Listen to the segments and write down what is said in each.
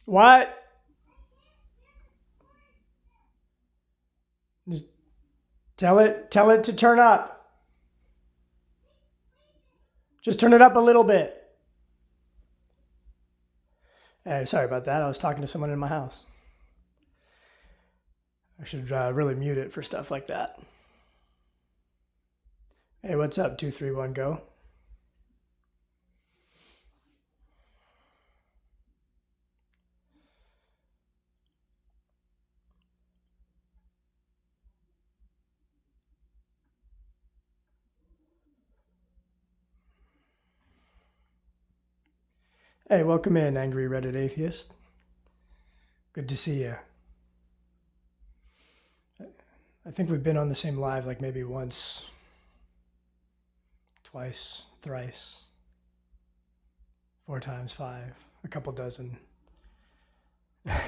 What? Just tell it to turn up. Just turn it up a little bit. Hey, sorry about that. I was talking to someone in my house. I should really mute it for stuff like that. Hey, what's up? 231 go. Hey, welcome in, Angry Reddit Atheist. Good to see you. I think we've been on the same live like maybe once, twice, thrice, 4 times, 5, a couple dozen. I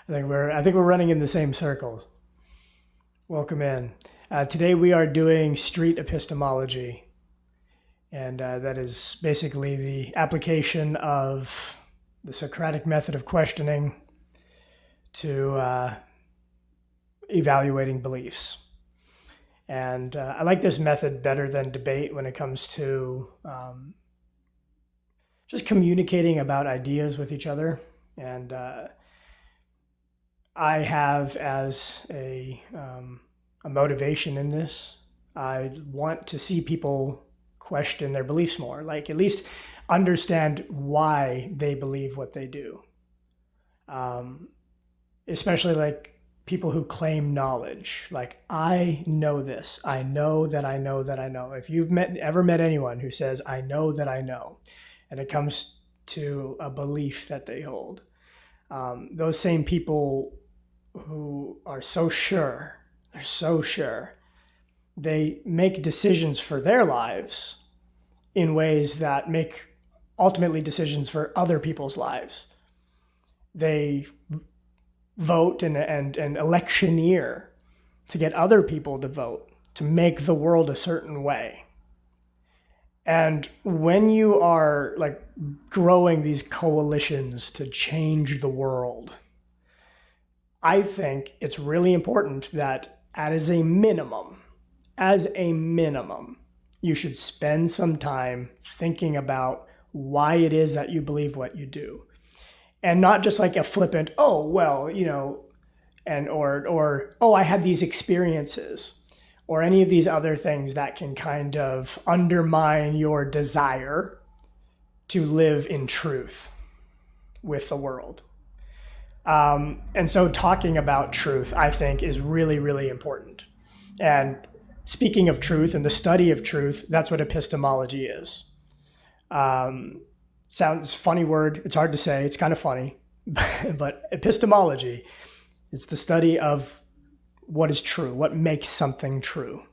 think we're running in the same circles. Welcome in. Today we are doing street epistemology, and that is basically the application of the Socratic method of questioning to evaluating beliefs. And I like this method better than debate when it comes to just communicating about ideas with each other. And I have as a motivation in this, I want to see people question their beliefs more, like at least understand why they believe what they do. Especially like people who claim knowledge, like I know this, I know that I know that I know. If you've ever met anyone who says, I know that I know, and it comes to a belief that they hold, those same people who are so sure, they're so sure, they make decisions for their lives in ways that make ultimately decisions for other people's lives. They vote and electioneer to get other people to vote, to make the world a certain way. And when you are like growing these coalitions to change the world, I think it's really important that as a minimum, you should spend some time thinking about why it is that you believe what you do. And not just like a flippant, oh, well, you know, and or oh, I had these experiences, or any of these other things that can kind of undermine your desire to live in truth with the world. And so talking about truth, I think, is really, really important. And speaking of truth and the study of truth, that's what epistemology is. Sounds funny word. It's hard to say. It's kind of funny. But epistemology is the study of what is true, what makes something true.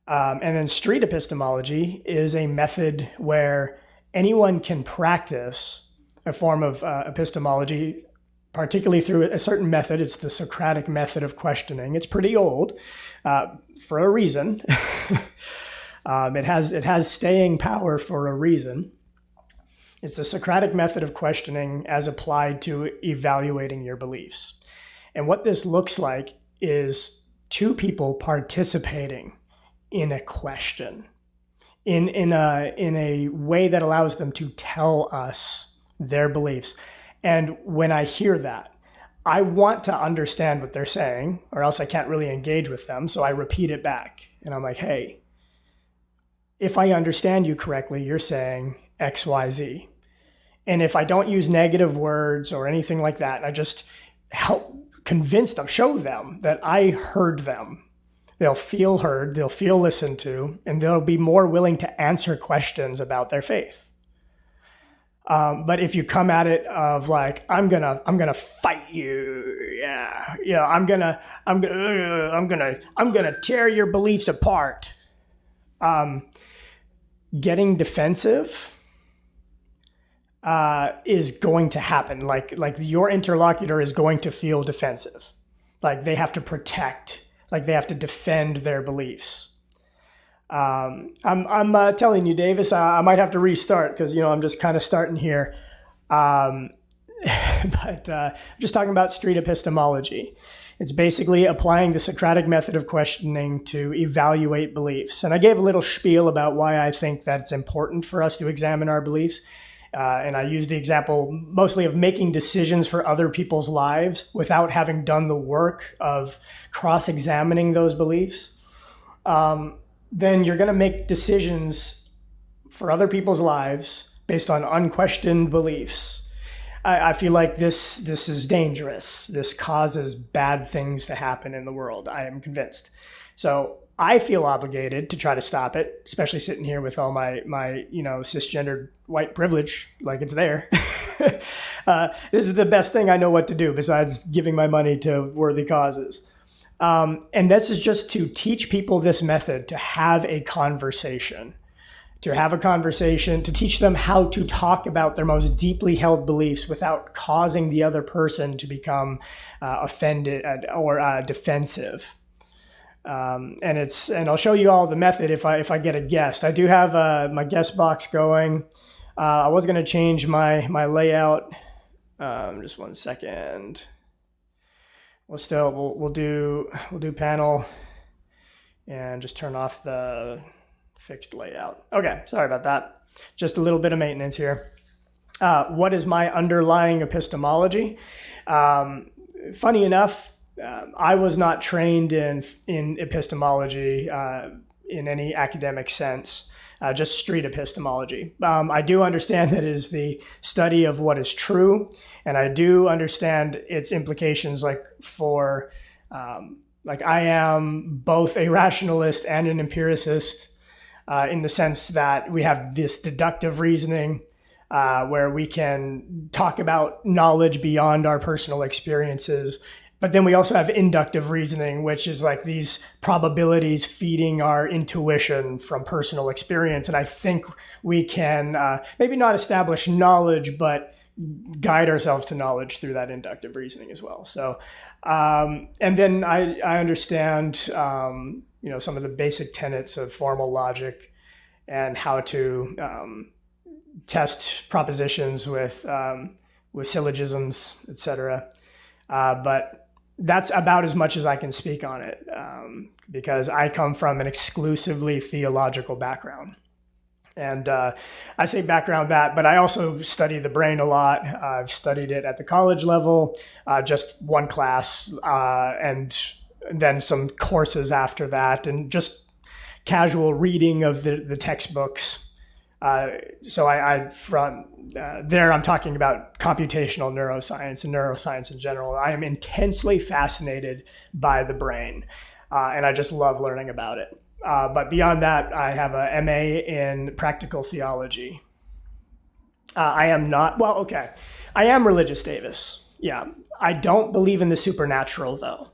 And then street epistemology is a method where anyone can practice a form of epistemology, particularly through a certain method. It's the Socratic method of questioning. It's pretty old for a reason. It has staying power for a reason. It's the Socratic method of questioning as applied to evaluating your beliefs. And what this looks like is two people participating in a question in a way that allows them to tell us their beliefs. And when I hear that, I want to understand what they're saying, or else I can't really engage with them. So I repeat it back. And I'm like, hey, if I understand you correctly, you're saying X, Y, Z. And if I don't use negative words or anything like that, and I just help convince them, show them that I heard them, they'll feel heard, they'll feel listened to, and they'll be more willing to answer questions about their faith. But if you come at it of like, I'm gonna fight you, I'm gonna tear your beliefs apart. Getting defensive is going to happen. Like your interlocutor is going to feel defensive. Like they have to protect, like they have to defend their beliefs. I'm telling you, Davis, I might have to restart because, I'm just kind of starting here. but I'm just talking about street epistemology. It's basically applying the Socratic method of questioning to evaluate beliefs. And I gave a little spiel about why I think that it's important for us to examine our beliefs. And I used the example mostly of making decisions for other people's lives without having done the work of cross-examining those beliefs. Then you're going to make decisions for other people's lives based on unquestioned beliefs. I feel like this is dangerous. This causes bad things to happen in the world. I am convinced. So I feel obligated to try to stop it, especially sitting here with all my cisgendered white privilege, like it's there. This is the best thing I know what to do besides giving my money to worthy causes. And this is just to teach people this method, to have a conversation. To teach them how to talk about their most deeply held beliefs without causing the other person to become offended or defensive. And I'll show you all the method if I get a guest. I do have my guest box going. I was going to change my layout. Just one second. We'll do panel and just turn off the fixed layout. Okay, sorry about that. Just a little bit of maintenance here. What is my underlying epistemology? Funny enough, I was not trained in epistemology in any academic sense, just street epistemology. I do understand that it is the study of what is true, and I do understand its implications for I am both a rationalist and an empiricist, in the sense that we have this deductive reasoning where we can talk about knowledge beyond our personal experiences. But then we also have inductive reasoning, which is like these probabilities feeding our intuition from personal experience. And I think we can maybe not establish knowledge, but guide ourselves to knowledge through that inductive reasoning as well. So, and then I understand some of the basic tenets of formal logic and how to test propositions with syllogisms, etc. But that's about as much as I can speak on it, because I come from an exclusively theological background. And I say background but I also study the brain a lot. I've studied it at the college level, just one class, and then some courses after that, and just casual reading of the textbooks. So there I'm talking about computational neuroscience and neuroscience in general. I am intensely fascinated by the brain, and I just love learning about it. But beyond that, I have a MA in practical theology. I am not, I am religious, Davis. Yeah. I don't believe in the supernatural, though.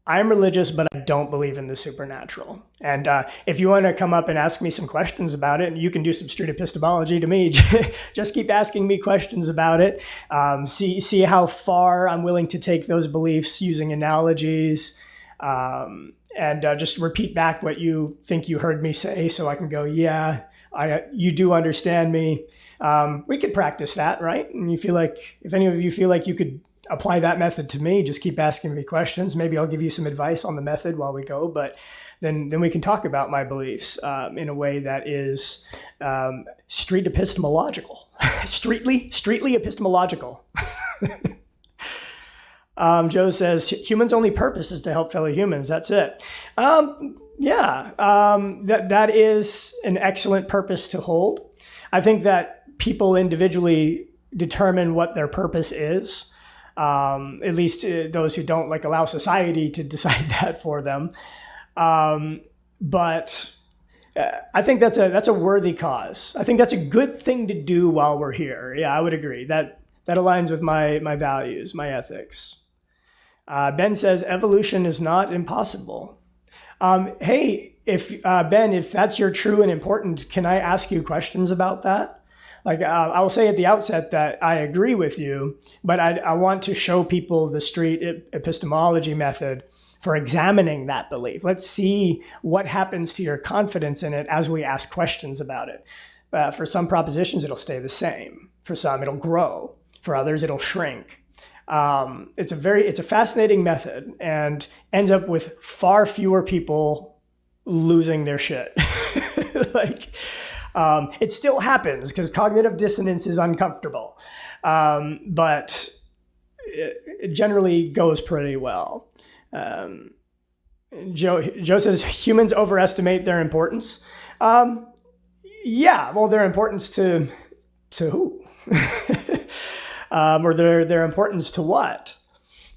I am religious, but I don't believe in the supernatural. And if you want to come up and ask me some questions about it, you can do some street epistemology to me. Just keep asking me questions about it. See how far I'm willing to take those beliefs using analogies. And just repeat back what you think you heard me say so I can go, yeah, you do understand me. We could practice that, right? And if any of you feel like you could apply that method to me, just keep asking me questions. Maybe I'll give you some advice on the method while we go, but then we can talk about my beliefs in a way that is street epistemological. Streetly epistemological. Joe says, humans' only purpose is to help fellow humans. That's it. That is an excellent purpose to hold. I think that people individually determine what their purpose is. At least those who don't allow society to decide that for them. But I think that's a worthy cause. I think that's a good thing to do while we're here. Yeah, I would agree. That aligns with my values, my ethics. Ben says evolution is not impossible. Hey, Ben, if that's your true and important, can I ask you questions about that? I will say at the outset that I agree with you, but I want to show people the street epistemology method for examining that belief. Let's see what happens to your confidence in it as we ask questions about it. For some propositions, it'll stay the same. For some, it'll grow. For others, it'll shrink. It's a fascinating method and ends up with far fewer people losing their shit. Like, it still happens because cognitive dissonance is uncomfortable, but it generally goes pretty well. Joe says humans overestimate their importance. Yeah, well, their importance to who? Or their importance to what?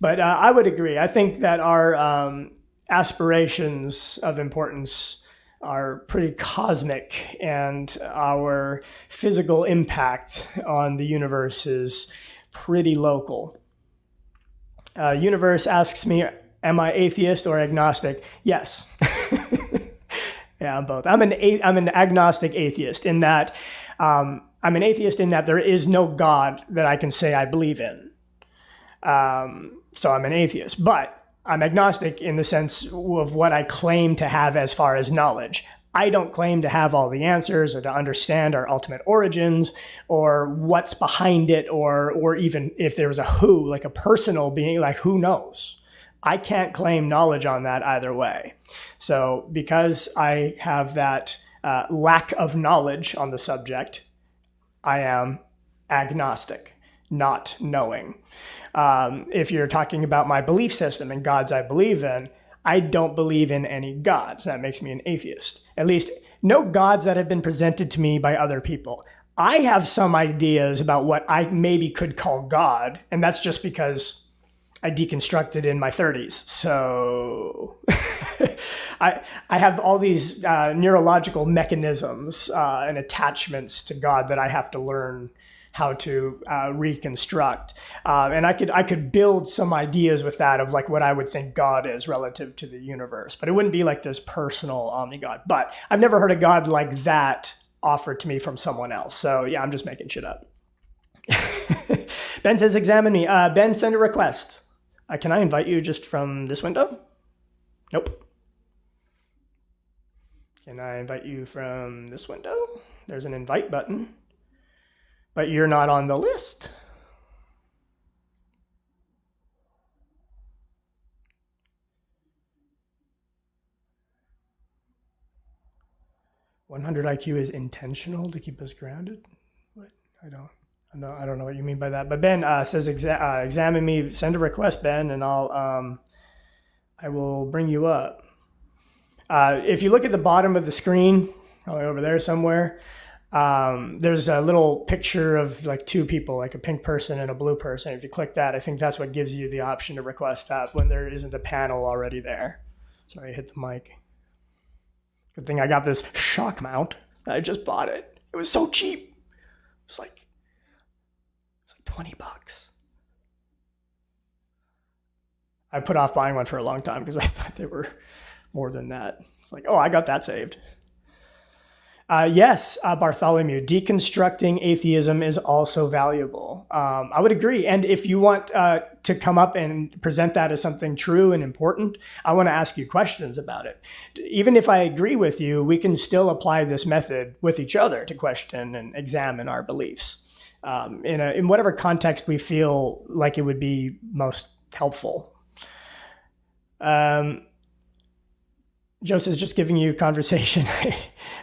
But I would agree. I think that our aspirations of importance are pretty cosmic, and our physical impact on the universe is pretty local. Universe asks me, am I atheist or agnostic? Yes. Yeah, I'm both. I'm an agnostic atheist in that I'm an atheist in that there is no God that I can say I believe in. So I'm an atheist, but I'm agnostic in the sense of what I claim to have as far as knowledge. I don't claim to have all the answers or to understand our ultimate origins or what's behind it, or even if there's a who, like a personal being, like who knows? I can't claim knowledge on that either way. So because I have that lack of knowledge on the subject, I am agnostic, not knowing. If you're talking about my belief system and gods I believe in, I don't believe in any gods. That makes me an atheist. At least no gods that have been presented to me by other people. I have some ideas about what I maybe could call God, and that's just because I deconstructed in my 30s. So I have all these neurological mechanisms and attachments to God that I have to learn how to reconstruct. And I could build some ideas with that of like what I would think God is relative to the universe, but it wouldn't be like this personal omni-God. But I've never heard a God like that offered to me from someone else. So yeah, I'm just making shit up. Ben says, examine me. Ben, send a request. Can I invite you just from this window? Nope. Can I invite you from this window? There's an invite button, but you're not on the list. "100 IQ is intentional to keep us grounded." What? I don't know what you mean by that. But Ben says, examine me, send a request, Ben, and I will bring you up. If you look at the bottom of the screen, probably over there somewhere, there's a little picture of like two people, like a pink person and a blue person. If you click that, I think that's what gives you the option to request that when there isn't a panel already there. Sorry, I hit the mic. Good thing I got this shock mount. I just bought it. It was so cheap. It's like $20. I put off buying one for a long time because I thought they were more than that. It's like, oh, I got that saved. Yes, Bartholomew, deconstructing atheism is also valuable. I would agree. And if you want to come up and present that as something true and important, I want to ask you questions about it. Even if I agree with you, we can still apply this method with each other to question and examine our beliefs in whatever context we feel like it would be most helpful. Joseph's just giving you conversation.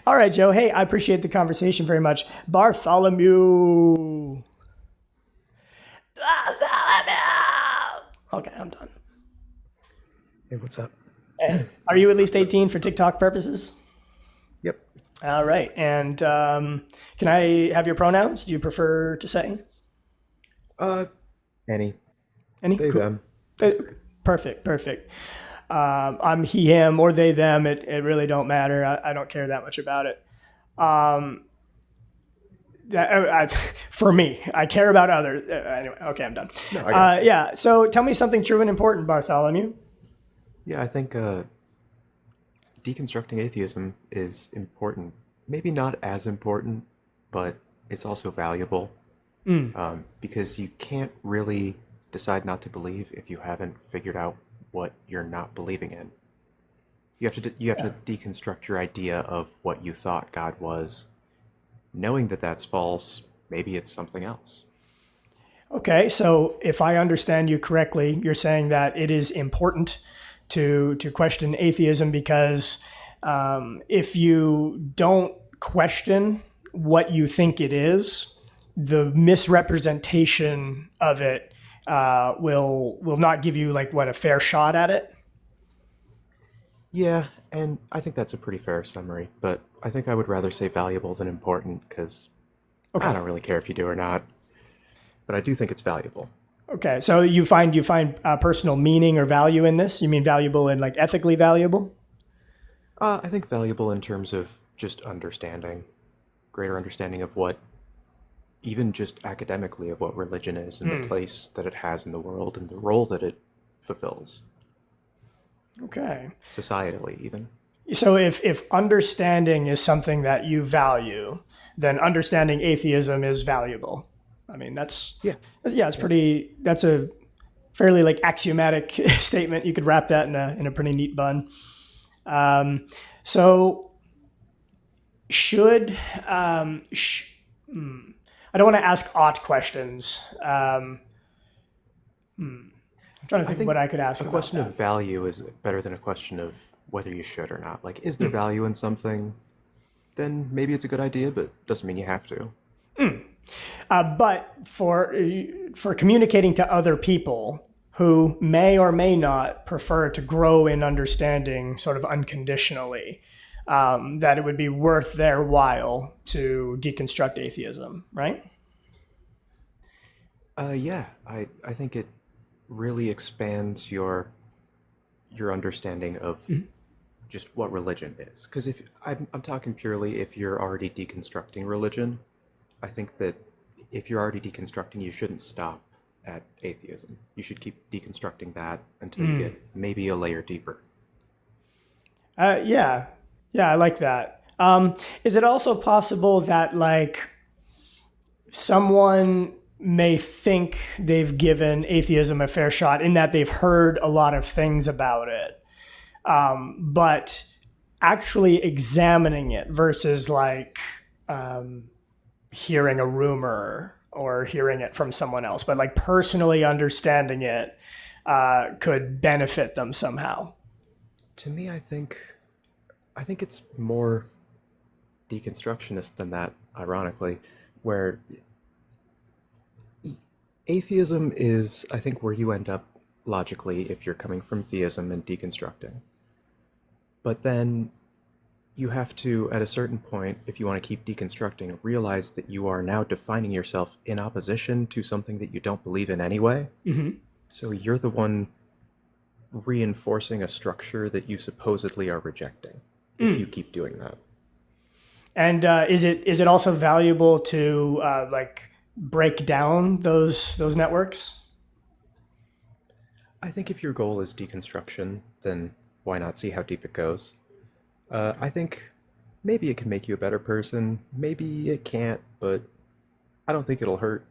All right, Joe. Hey, I appreciate the conversation very much. Bartholomew. Okay, I'm done. Hey, what's up? Hey, are you at least 18 for TikTok purposes? Yep. All right. And can I have your pronouns? Do you prefer to say? Any. Any? They, cool. them. Perfect. I'm he, him, or they, them. It really don't matter. I don't care that much about it. For me, I care about others. Anyway, okay, I'm done. No, yeah. So tell me something true and important, Bartholomew. Yeah, I think deconstructing atheism is important. Maybe not as important, but it's also valuable because you can't really decide not to believe if you haven't figured out what you're not believing in. You have to deconstruct your idea of what you thought God was, knowing that that's false. Maybe it's something else. Okay, so if I understand you correctly, you're saying that it is important to question atheism because if you don't question what you think it is, the misrepresentation of it will not give you like what a fair shot at it. Yeah, and I think that's a pretty fair summary, but I think I would rather say valuable than important because I Okay. don't really care if you do or not, but I do think it's valuable. Okay. So you find personal meaning or value in this? You mean valuable and like ethically valuable? I think valuable in terms of just understanding, greater understanding of what, even just academically, of what religion is and the place that it has in the world and the role that it fulfills, Okay. societally, even. So if understanding is something that you value, then understanding atheism is valuable. I mean, Yeah, yeah, it's yeah. pretty, that's a fairly like axiomatic statement. You could wrap that in a pretty neat bun. Um, so should, I don't want to ask ought questions. I'm trying to I think of what think I could ask a about question that. of value is better than a question of whether you should or not. Like, is there value in something? Then maybe it's a good idea, but doesn't mean you have to. But for communicating to other people who may or may not prefer to grow in understanding sort of unconditionally, that it would be worth their while to deconstruct atheism, right? Yeah, I think it really expands your understanding of just what religion is. Because if I'm talking purely if you're already deconstructing religion, I think that if you're already deconstructing, you shouldn't stop at atheism. You should keep deconstructing that until you get maybe a layer deeper. Yeah, yeah, I like that. Is it also possible that like someone may think they've given atheism a fair shot in that they've heard a lot of things about it, but actually examining it versus like hearing a rumor or hearing it from someone else, but like personally understanding it could benefit them somehow. To me, I think it's more deconstructionist than that, ironically, where atheism is, I think, where you end up logically if you're coming from theism and deconstructing. But then you have to, at a certain point, if you want to keep deconstructing, realize that you are now defining yourself in opposition to something that you don't believe in anyway. So you're the one reinforcing a structure that you supposedly are rejecting if you keep doing that. And is it also valuable to like break down those networks? I think if your goal is deconstruction, then why not see how deep it goes? I think maybe it can make you a better person. Maybe it can't, but I don't think it'll hurt.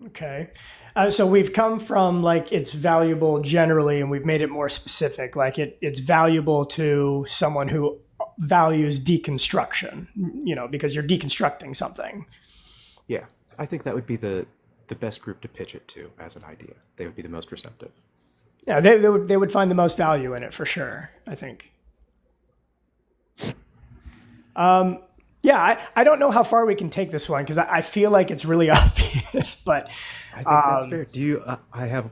Okay. So we've come from like it's valuable generally, and we've made it more specific. Like it's valuable to someone who values deconstruction, because you're deconstructing something. Yeah, I think that would be the best group to pitch it to as an idea. They would be the most receptive. Yeah, they would find the most value in it for sure, I think. Yeah, I don't know how far we can take this one because I feel like it's really obvious, but I think that's fair. Do you? I have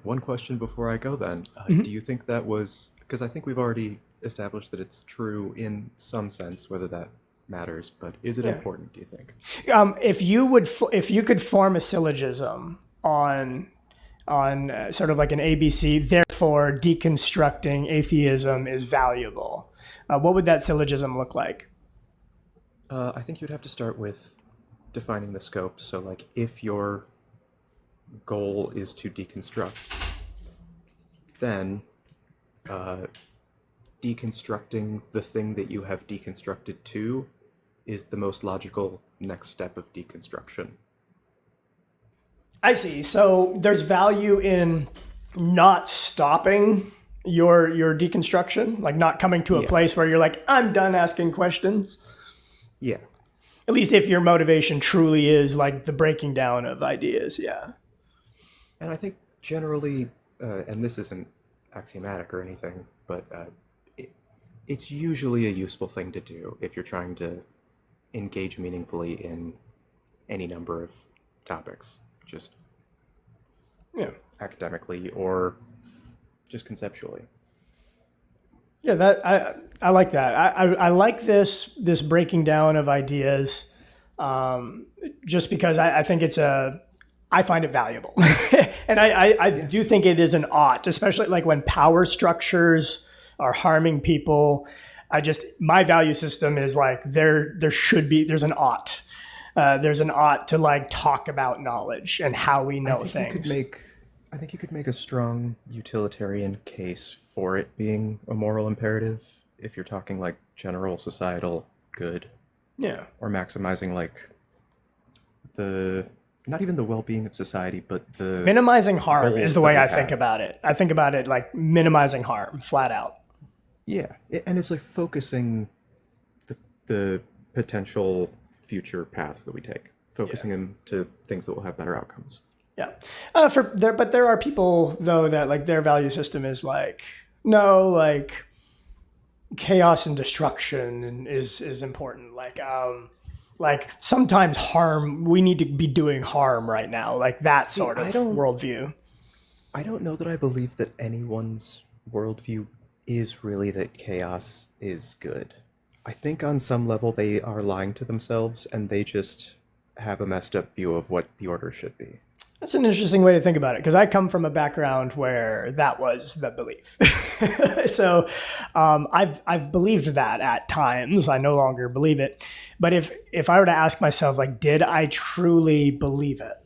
one question before I go. Then, do you think that was because I think we've already established that it's true in some sense, whether that matters. But is it yeah. important? Do you think? If you could form a syllogism on sort of like an ABC, therefore deconstructing atheism is valuable. What would that syllogism look like? I think you'd have to start with defining the scope. So, like, if your goal is to deconstruct, then deconstructing the thing that you have deconstructed to is the most logical next step of deconstruction. I see. So there's value in not stopping your deconstruction, like not coming to a Yeah. place where you're like, I'm done asking questions. Yeah. At least if your motivation truly is like the breaking down of ideas. Yeah. And I think generally, and this isn't axiomatic or anything, but it's usually a useful thing to do if you're trying to engage meaningfully in any number of topics, just academically or just conceptually. Yeah, that I like that. I like this breaking down of ideas, just because I think I find it valuable, and I do think it is an ought, especially like when power structures are harming people. My value system is like there's an ought. There's an ought to like talk about knowledge and how we know things. I think you could make a strong utilitarian case for it being a moral imperative if you're talking like general societal good. Yeah. Or maximizing like not even the well-being of society, but the minimizing harm is the way I think about it. I think about it like minimizing harm, flat out. Yeah, and it's like focusing the potential future paths that we take, focusing them to things that will have better outcomes. Yeah, but there are people though that like their value system is like no, like chaos and destruction is important. Like sometimes harm, we need to be doing harm right now, like that sort of worldview. I don't know that I believe that anyone's worldview is really that chaos is good. I think on some level they are lying to themselves and they just have a messed up view of what the order should be. That's an interesting way to think about it, because I come from a background where that was the belief. So I've believed that at times. I no longer believe it. But if I were to ask myself, like, did I truly believe it?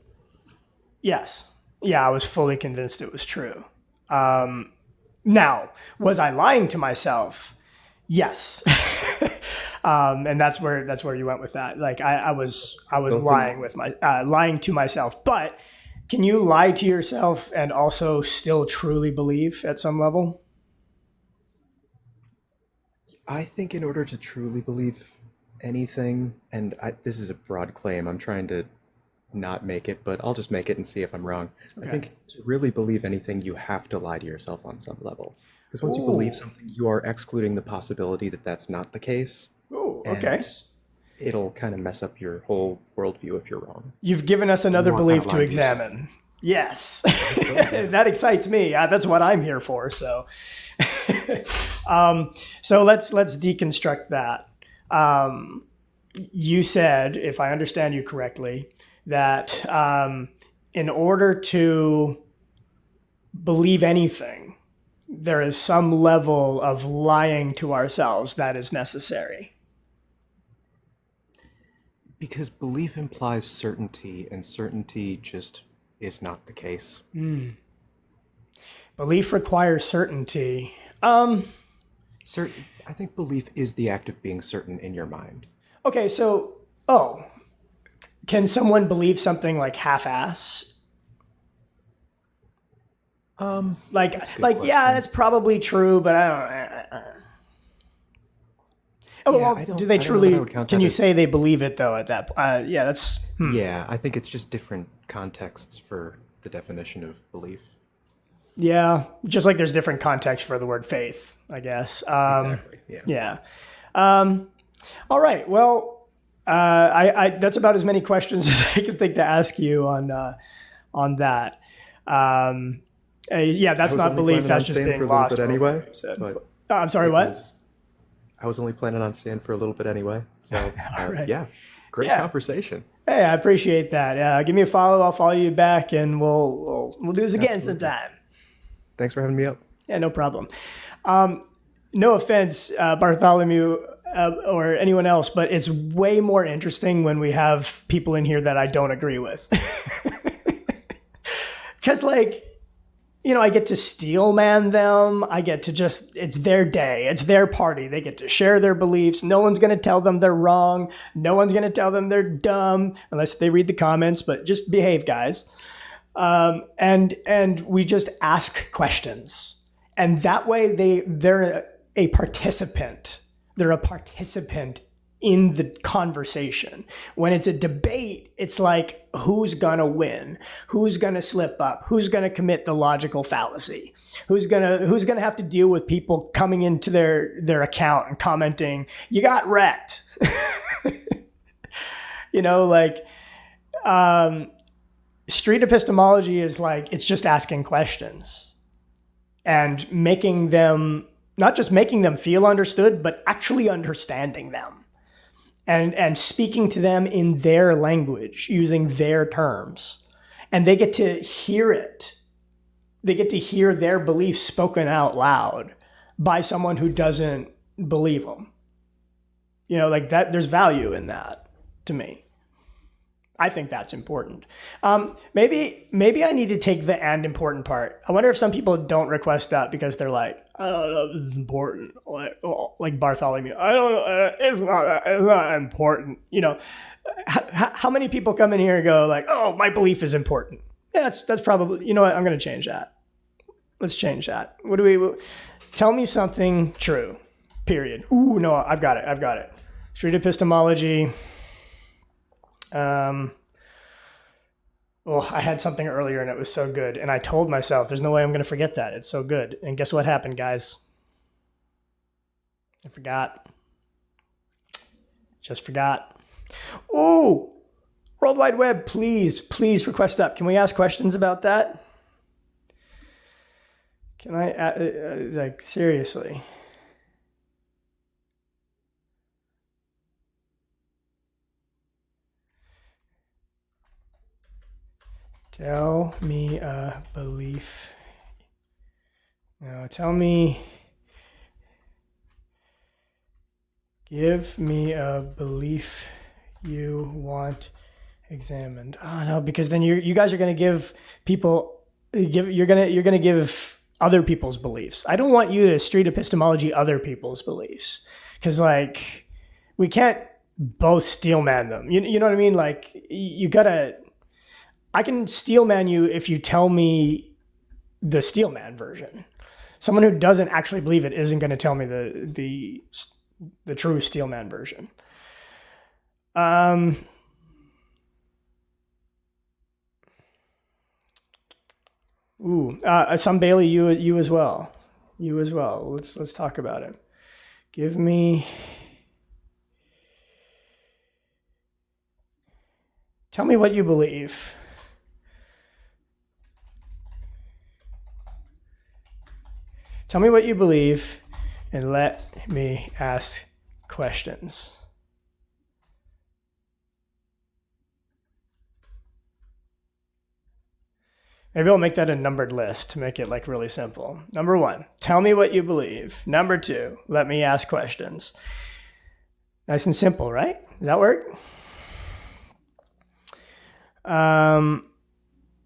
Yes. Yeah, I was fully convinced it was true. Now, was I lying to myself? Yes. And that's where you went with that. Like I was lying to myself. But can you lie to yourself and also still truly believe at some level? I think in order to truly believe anything, and this is a broad claim, I'm trying to not make it, but I'll just make it and see if I'm wrong. Okay. I think to really believe anything, you have to lie to yourself on some level. Because once you believe something, you are excluding the possibility that that's not the case. Oh, okay. And it'll kind of mess up your whole worldview if you're wrong. You've given us another belief to examine. Yes. That excites me. That's what I'm here for. So, so let's deconstruct that. You said, if I understand you correctly, that in order to believe anything, there is some level of lying to ourselves that is necessary. Because belief implies certainty, and certainty just is not the case. Belief requires certainty. I think belief is the act of being certain in your mind. Okay, so, can someone believe something like half-ass? Yeah, that's probably true, but I don't. Do they truly? Can you say they believe it though? At that, yeah, that's. Yeah, I think it's just different contexts for the definition of belief. Yeah, just like there's different contexts for the word faith, I guess. Exactly. Yeah. All right. Well, I that's about as many questions as I can think to ask you on that. Yeah, that's not belief. That's just being lost. Anyway. I'm sorry. What? I was only planning on staying for a little bit anyway. So, right. Yeah, great conversation. Hey, I appreciate that. Give me a follow. I'll follow you back, and we'll do this again sometime. Thanks for having me up. Yeah, no problem. No offense, Bartholomew, or anyone else, but it's way more interesting when we have people in here that I don't agree with. Because, I get to steel man them. I get to it's their day. It's their party. They get to share their beliefs. No one's going to tell them they're wrong. No one's going to tell them they're dumb unless they read the comments, but just behave, guys. And we just ask questions. And that way they're a participant. They're a participant in the conversation. When it's a debate, it's like, who's gonna win? Who's gonna slip up? Who's gonna commit the logical fallacy? Who's gonna have to deal with people coming into their account and commenting, "You got wrecked." Street epistemology is like, it's just asking questions and making them, not just making them feel understood, but actually understanding them. And speaking to them in their language, using their terms. And they get to hear it. They get to hear their beliefs spoken out loud by someone who doesn't believe them. Like that, there's value in that to me. I think that's important. Maybe I need to take the "and important" part. I wonder if some people don't request that because they're like, I don't know, this is important. Like Bartholomew, I don't know, it's not important. How many people come in here and go like, "Oh, my belief is important"? Yeah, that's probably, you know what? I'm going to change that. Let's change that. Tell me something true, period. Ooh, no, I've got it. Street epistemology. I had something earlier and it was so good. And I told myself, there's no way I'm going to forget that. It's so good. And guess what happened, guys? I forgot. Just forgot. Ooh! World Wide Web, please request up. Can we ask questions about that? Can I, seriously? Tell me a belief. No, give me a belief you want examined. Oh no, because then you guys are going to give people, you're going to give other people's beliefs. I don't want you to street epistemology other people's beliefs, because we can't both steelman them. You know what I mean? I can steelman you if you tell me the steelman version. Someone who doesn't actually believe it isn't going to tell me the true steelman version. Some Bailey, you as well. You as well. Let's talk about it. Tell me what you believe. Tell me what you believe and let me ask questions. Maybe I'll make that a numbered list to make it really simple. Number 1, tell me what you believe. Number 2, let me ask questions. Nice and simple, right? Does that work?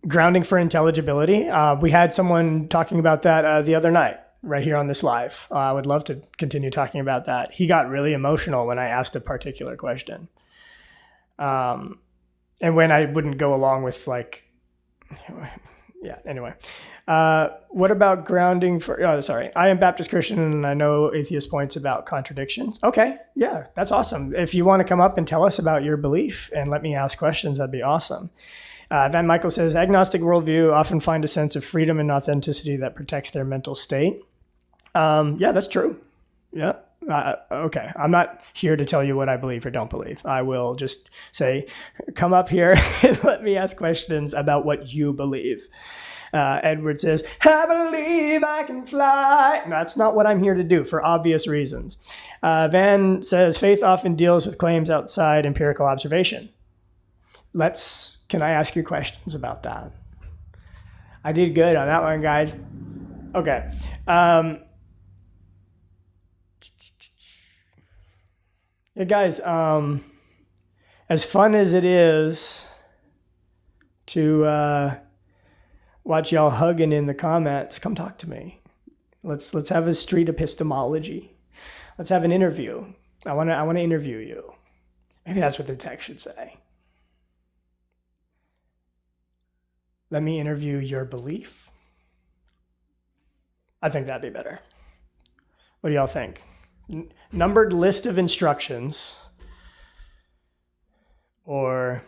Grounding for intelligibility. We had someone talking about that the other night, right here on this live. I would love to continue talking about that. He got really emotional when I asked a particular question. And when I wouldn't go along with anyway. What about grounding for, I am Baptist Christian and I know atheist points about contradictions. Okay, yeah, that's awesome. If you want to come up and tell us about your belief and let me ask questions, that'd be awesome. Van Michael says, agnostic worldview often find a sense of freedom and authenticity that protects their mental state. Yeah, that's true. Yeah. Okay. I'm not here to tell you what I believe or don't believe. I will just say, come up here and let me ask questions about what you believe. Edward says, I believe I can fly. That's not what I'm here to do for obvious reasons. Van says, faith often deals with claims outside empirical observation. Can I ask you questions about that? I did good on that one, guys. Okay. Yeah, guys, as fun as it is to watch y'all hugging in the comments, come talk to me. Let's have a street epistemology. Let's have an interview. I want to interview you. Maybe that's what the text should say. Let me interview your belief. I think that'd be better. What do y'all think? Numbered list of instructions Or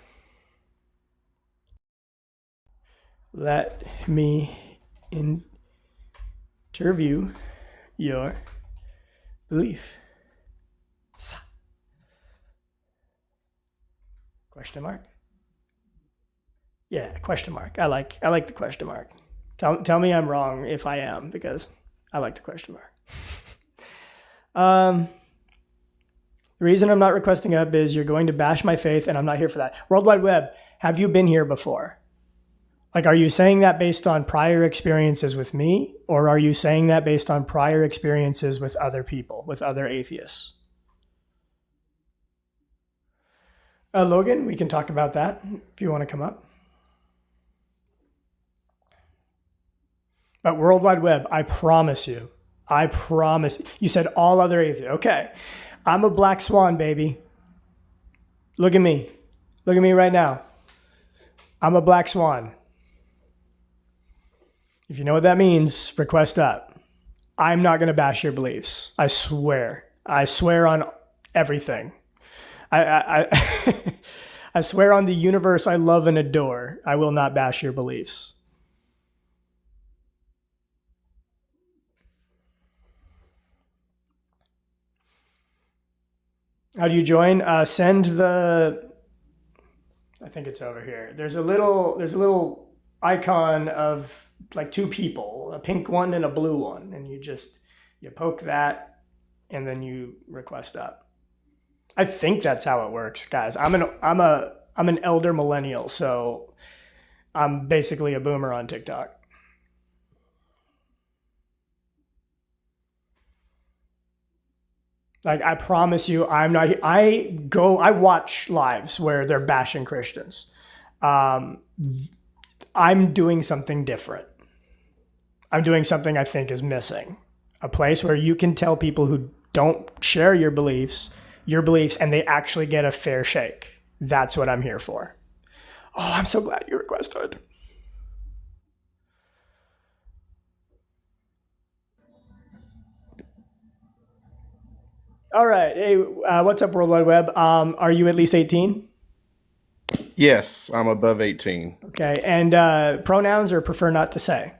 let me interview your belief. Question mark? Yeah, question mark. I like the question mark. Tell me I'm wrong if I am, because I like the question mark. The reason I'm not requesting up is you're going to bash my faith, and I'm not here for that. World Wide Web, have you been here before? Like, are you saying that based on prior experiences with me, or are you saying that based on prior experiences with other people, with other atheists? Logan, we can talk about that if you want to come up. But World Wide Web, I promise you. You said all other atheists. Okay. I'm a black swan, baby. Look at me. Look at me right now. I'm a black swan. If you know what that means, request up. I'm not going to bash your beliefs. I swear. I swear on everything. I I swear on the universe I love and adore, I will not bash your beliefs. How do you join? Send the, I think it's over here. There's a little icon of like two people, a pink one and a blue one, and you poke that, and then you request up. I think that's how it works, guys. I'm an elder millennial, so I'm basically a boomer on TikTok. Like, I promise you, I watch lives where they're bashing Christians. I'm doing something different. I'm doing something I think is missing. A place where you can tell people who don't share your beliefs, and they actually get a fair shake. That's what I'm here for. Oh, I'm so glad you requested. All right. Hey, what's up, World Wide Web? Are you at least 18? Yes, I'm above 18. Okay. And pronouns, or prefer not to say?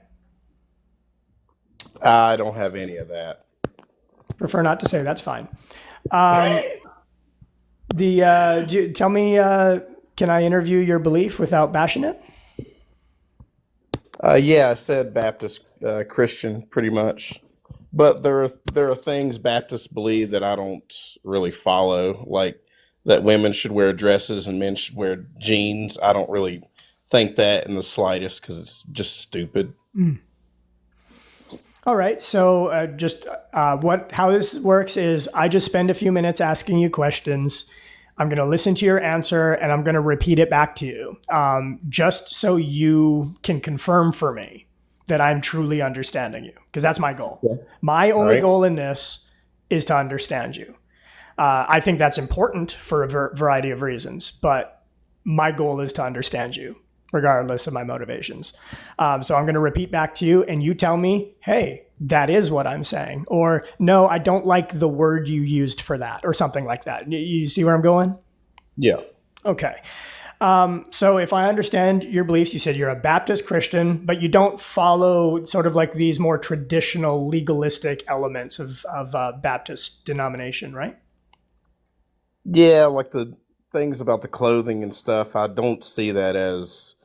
I don't have any of that. Prefer not to say. That's fine. Tell me, can I interview your belief without bashing it? Yeah, I said Baptist Christian pretty much, but there are things Baptists believe that I don't really follow, like that women should wear dresses and men should wear jeans. I don't really think that in the slightest because it's just stupid. All right. So how this works is I just spend a few minutes asking you questions. I'm going to listen to your answer and I'm going to repeat it back to you, just so you can confirm for me that I'm truly understanding you, because that's my goal. Yeah. My only goal in this is to understand you. I think that's important for a variety of reasons, but my goal is to understand you, regardless of my motivations. So I'm going to repeat back to you, and you tell me, hey, that is what I'm saying. Or, no, I don't like the word you used for that, or something like that. You see where I'm going? Yeah. Okay. So if I understand your beliefs, you said you're a Baptist Christian, but you don't follow sort of like these more traditional legalistic elements of Baptist denomination, right? Yeah, like the things about the clothing and stuff, I don't see that as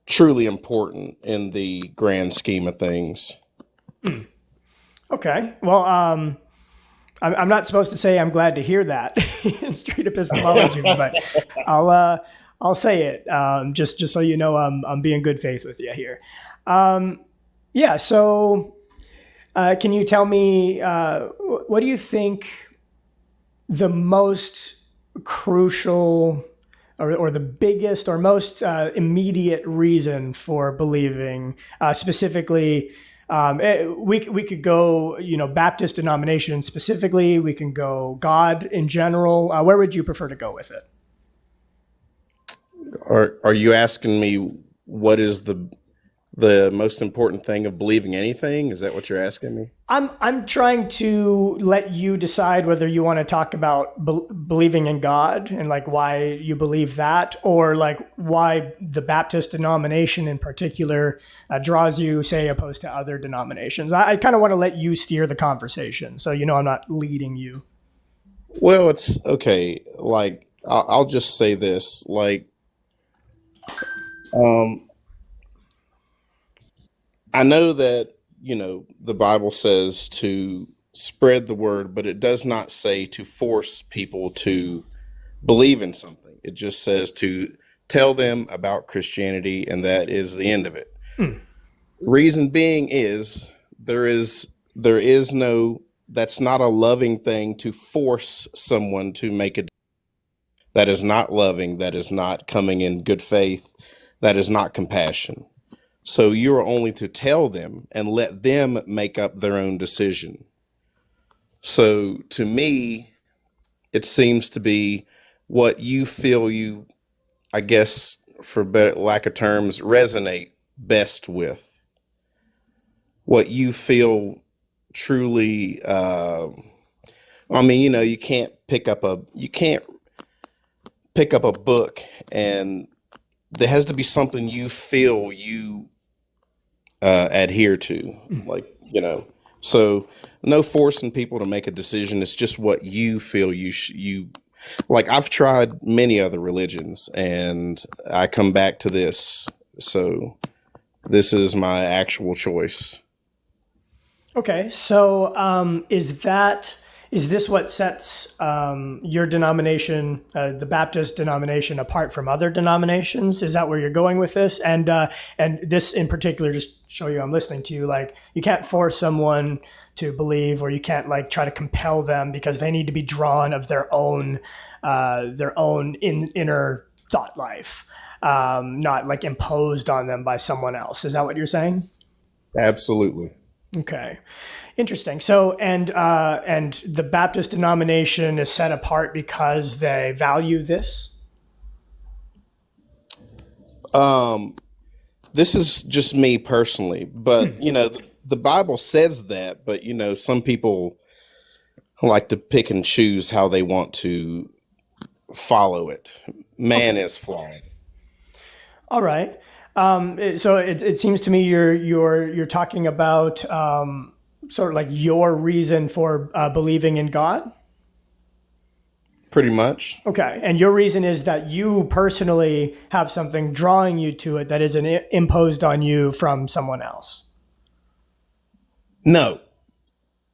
truly important in the grand scheme of things. Okay. Well, I'm not supposed to say I'm glad to hear that in street epistemology, but I'll say it just so you know I'm being good faith with you here. Yeah. So can you tell me what do you think the most crucial or the biggest or most immediate reason for believing, specifically? We could go, Baptist denomination specifically. We can go God in general. Where would you prefer to go with it? Are you asking me what is the the most important thing of believing anything? Is that what you're asking me? I'm trying to let you decide whether you want to talk about believing in God and like why you believe that, or like why the Baptist denomination in particular draws you, say, opposed to other denominations. I kind of want to let you steer the conversation, so I'm not leading you. Well, it's okay. Like, I'll just say this. Like, I know that, the Bible says to spread the word, but it does not say to force people to believe in something. It just says to tell them about Christianity, and that is the end of it. Reason being is there is no, that's not a loving thing to force someone to make a, that is not loving, that is not coming in good faith, that is not compassion. So you're only to tell them and let them make up their own decision. So to me, it seems to be what you feel you, I guess, for lack of terms, resonate best with. What you feel truly, you can't pick up a book, and there has to be something you feel you adhere to, so no forcing people to make a decision. It's just what you feel you like. I've tried many other religions and I come back to this, so this is my actual choice. Okay, so is this what sets your denomination, the Baptist denomination, apart from other denominations? Is that where you're going with this? And this in particular, just show you I'm listening to you. Like, you can't force someone to believe, or you can't like try to compel them because they need to be drawn of their own inner thought life, not like imposed on them by someone else. Is that what you're saying? Absolutely. Okay. Interesting. So, and the Baptist denomination is set apart because they value this? This is just me personally, but the Bible says that, but some people like to pick and choose how they want to follow it. Man is flawed. All right. So it seems to me you're talking about sort of like your reason for believing in God. Pretty much. Okay. And your reason is that you personally have something drawing you to it that isn't imposed on you from someone else. No.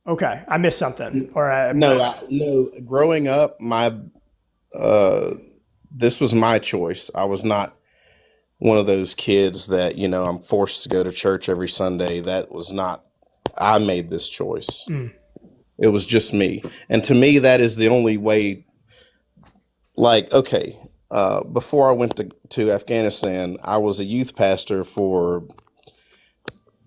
Okay. I missed something. No. Growing up, this was my choice. I was not one of those kids that, I'm forced to go to church every Sunday. That was not, I made this choice. It was just me. And to me, that is the only way. Like, okay, before I went to Afghanistan, I was a youth pastor for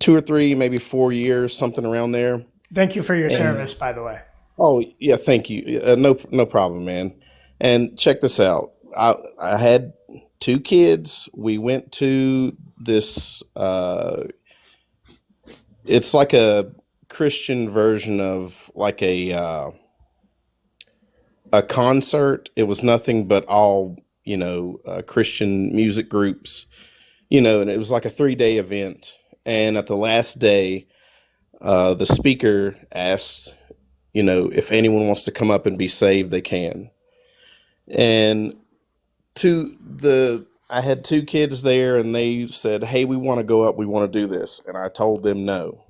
2 or 3, maybe 4 years, something around there. Thank you for your service, by the way. Oh, yeah, thank you. No problem, man. And check this out. I had 2 kids. We went to this, it's like a Christian version of like a concert. It was nothing but all, Christian music groups, and it was like a 3-day event. And at the last day, the speaker asked, if anyone wants to come up and be saved, they can. And I had 2 kids there, and they said, hey, we want to go up. We want to do this. And I told them no.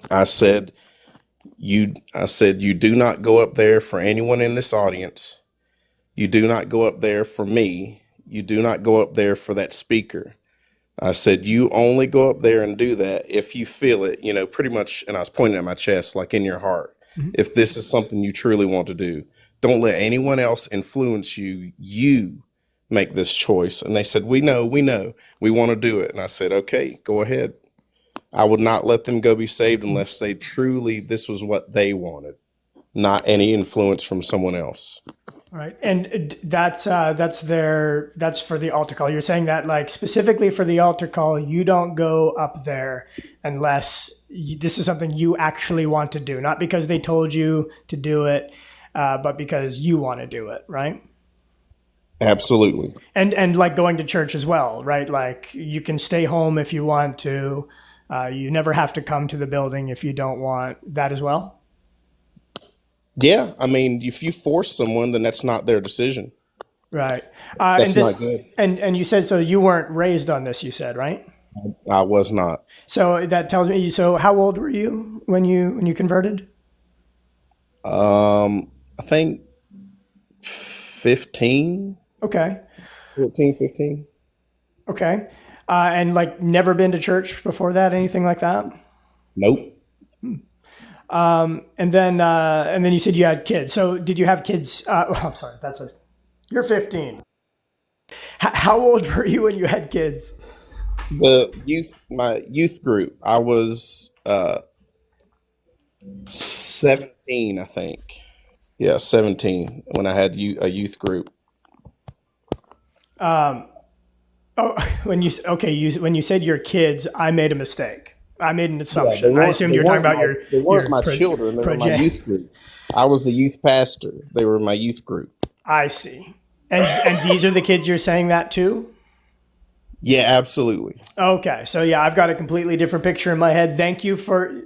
I said, you do not go up there for anyone in this audience. You do not go up there for me. You do not go up there for that speaker. I said, you only go up there and do that if you feel it, pretty much. And I was pointing at my chest, like in your heart. Mm-hmm. If this is something you truly want to do, don't let anyone else influence you. You make this choice. And they said, we know, we want to do it. And I said, okay, go ahead. I would not let them go be saved unless this was what they wanted, not any influence from someone else. Right. And that's for the altar call. You're saying that like specifically for the altar call, you don't go up there unless this is something you actually want to do, not because they told you to do it, but because you want to do it. Right. Absolutely. And like going to church as well, right? Like you can stay home if you want to. You never have to come to the building if you don't want that as well. Yeah, I mean, if you force someone, then that's not their decision. Right. That's not good. And you said, so you weren't raised on this, you said, right? I was not. So that tells me, so how old were you when you converted? I think 15. Okay. 14, 15. Okay. And like never been to church before that, anything like that? Nope. And then you said you had kids. So did you have kids? I'm sorry. You're 15. How old were you when you had kids? My youth group, I was 17, I think. Yeah, 17 when I had a youth group. When you said your kids, I made a mistake. I made an assumption. Yeah, I assumed you were talking about they weren't my children. They were my youth group. I was the youth pastor. They were my youth group. I see. And these are the kids you're saying that to? Yeah, absolutely. Okay. So yeah, I've got a completely different picture in my head. Thank you for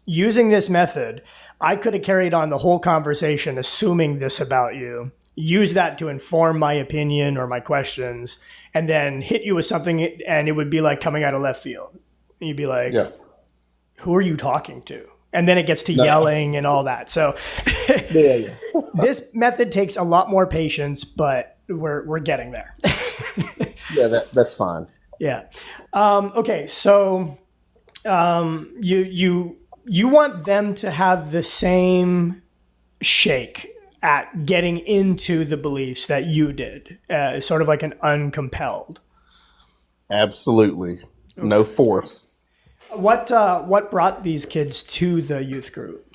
using this method. I could have carried on the whole conversation assuming this about you. Use that to inform my opinion or my questions, and then hit you with something, and it would be like coming out of left field. You'd be like, yeah. Who are you talking to? And then it gets to yelling and all that. So yeah. This method takes a lot more patience, but we're getting there. Yeah, that's fine. Yeah. Okay. So you want them to have the same shake at getting into the beliefs that you did, sort of like an uncompelled. Absolutely. Okay. No force. What brought these kids to the youth group?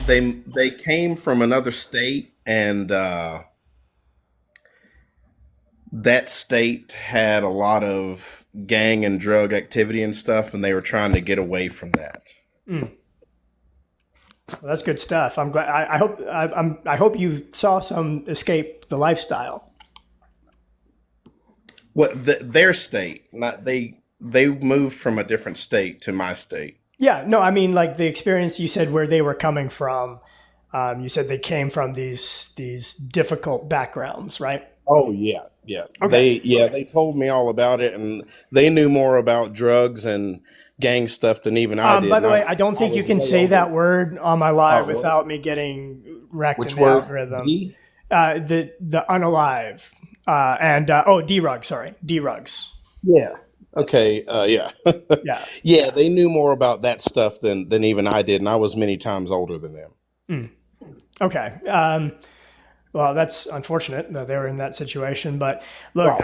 They came from another state, and that state had a lot of gang and drug activity and stuff, and they were trying to get away from that. Mm. Well, that's good stuff. I'm glad. I hope you saw some escape the lifestyle. Their state, not they moved from a different state to my state. Yeah, no, I mean like the experience you said where they were coming from. You said they came from these difficult backgrounds, right? Oh yeah. Okay. They told me all about it, and they knew more about drugs and gang stuff than even I did. By the way, I don't think you can say that word on my live without me getting wrecked in the algorithm. The unalive. D-Rugs, sorry. D-Rugs. Yeah. Okay. Yeah. Yeah. Yeah. They knew more about that stuff than even I did, and I was many times older than them. Mm. Okay. Well, that's unfortunate that they were in that situation. But look,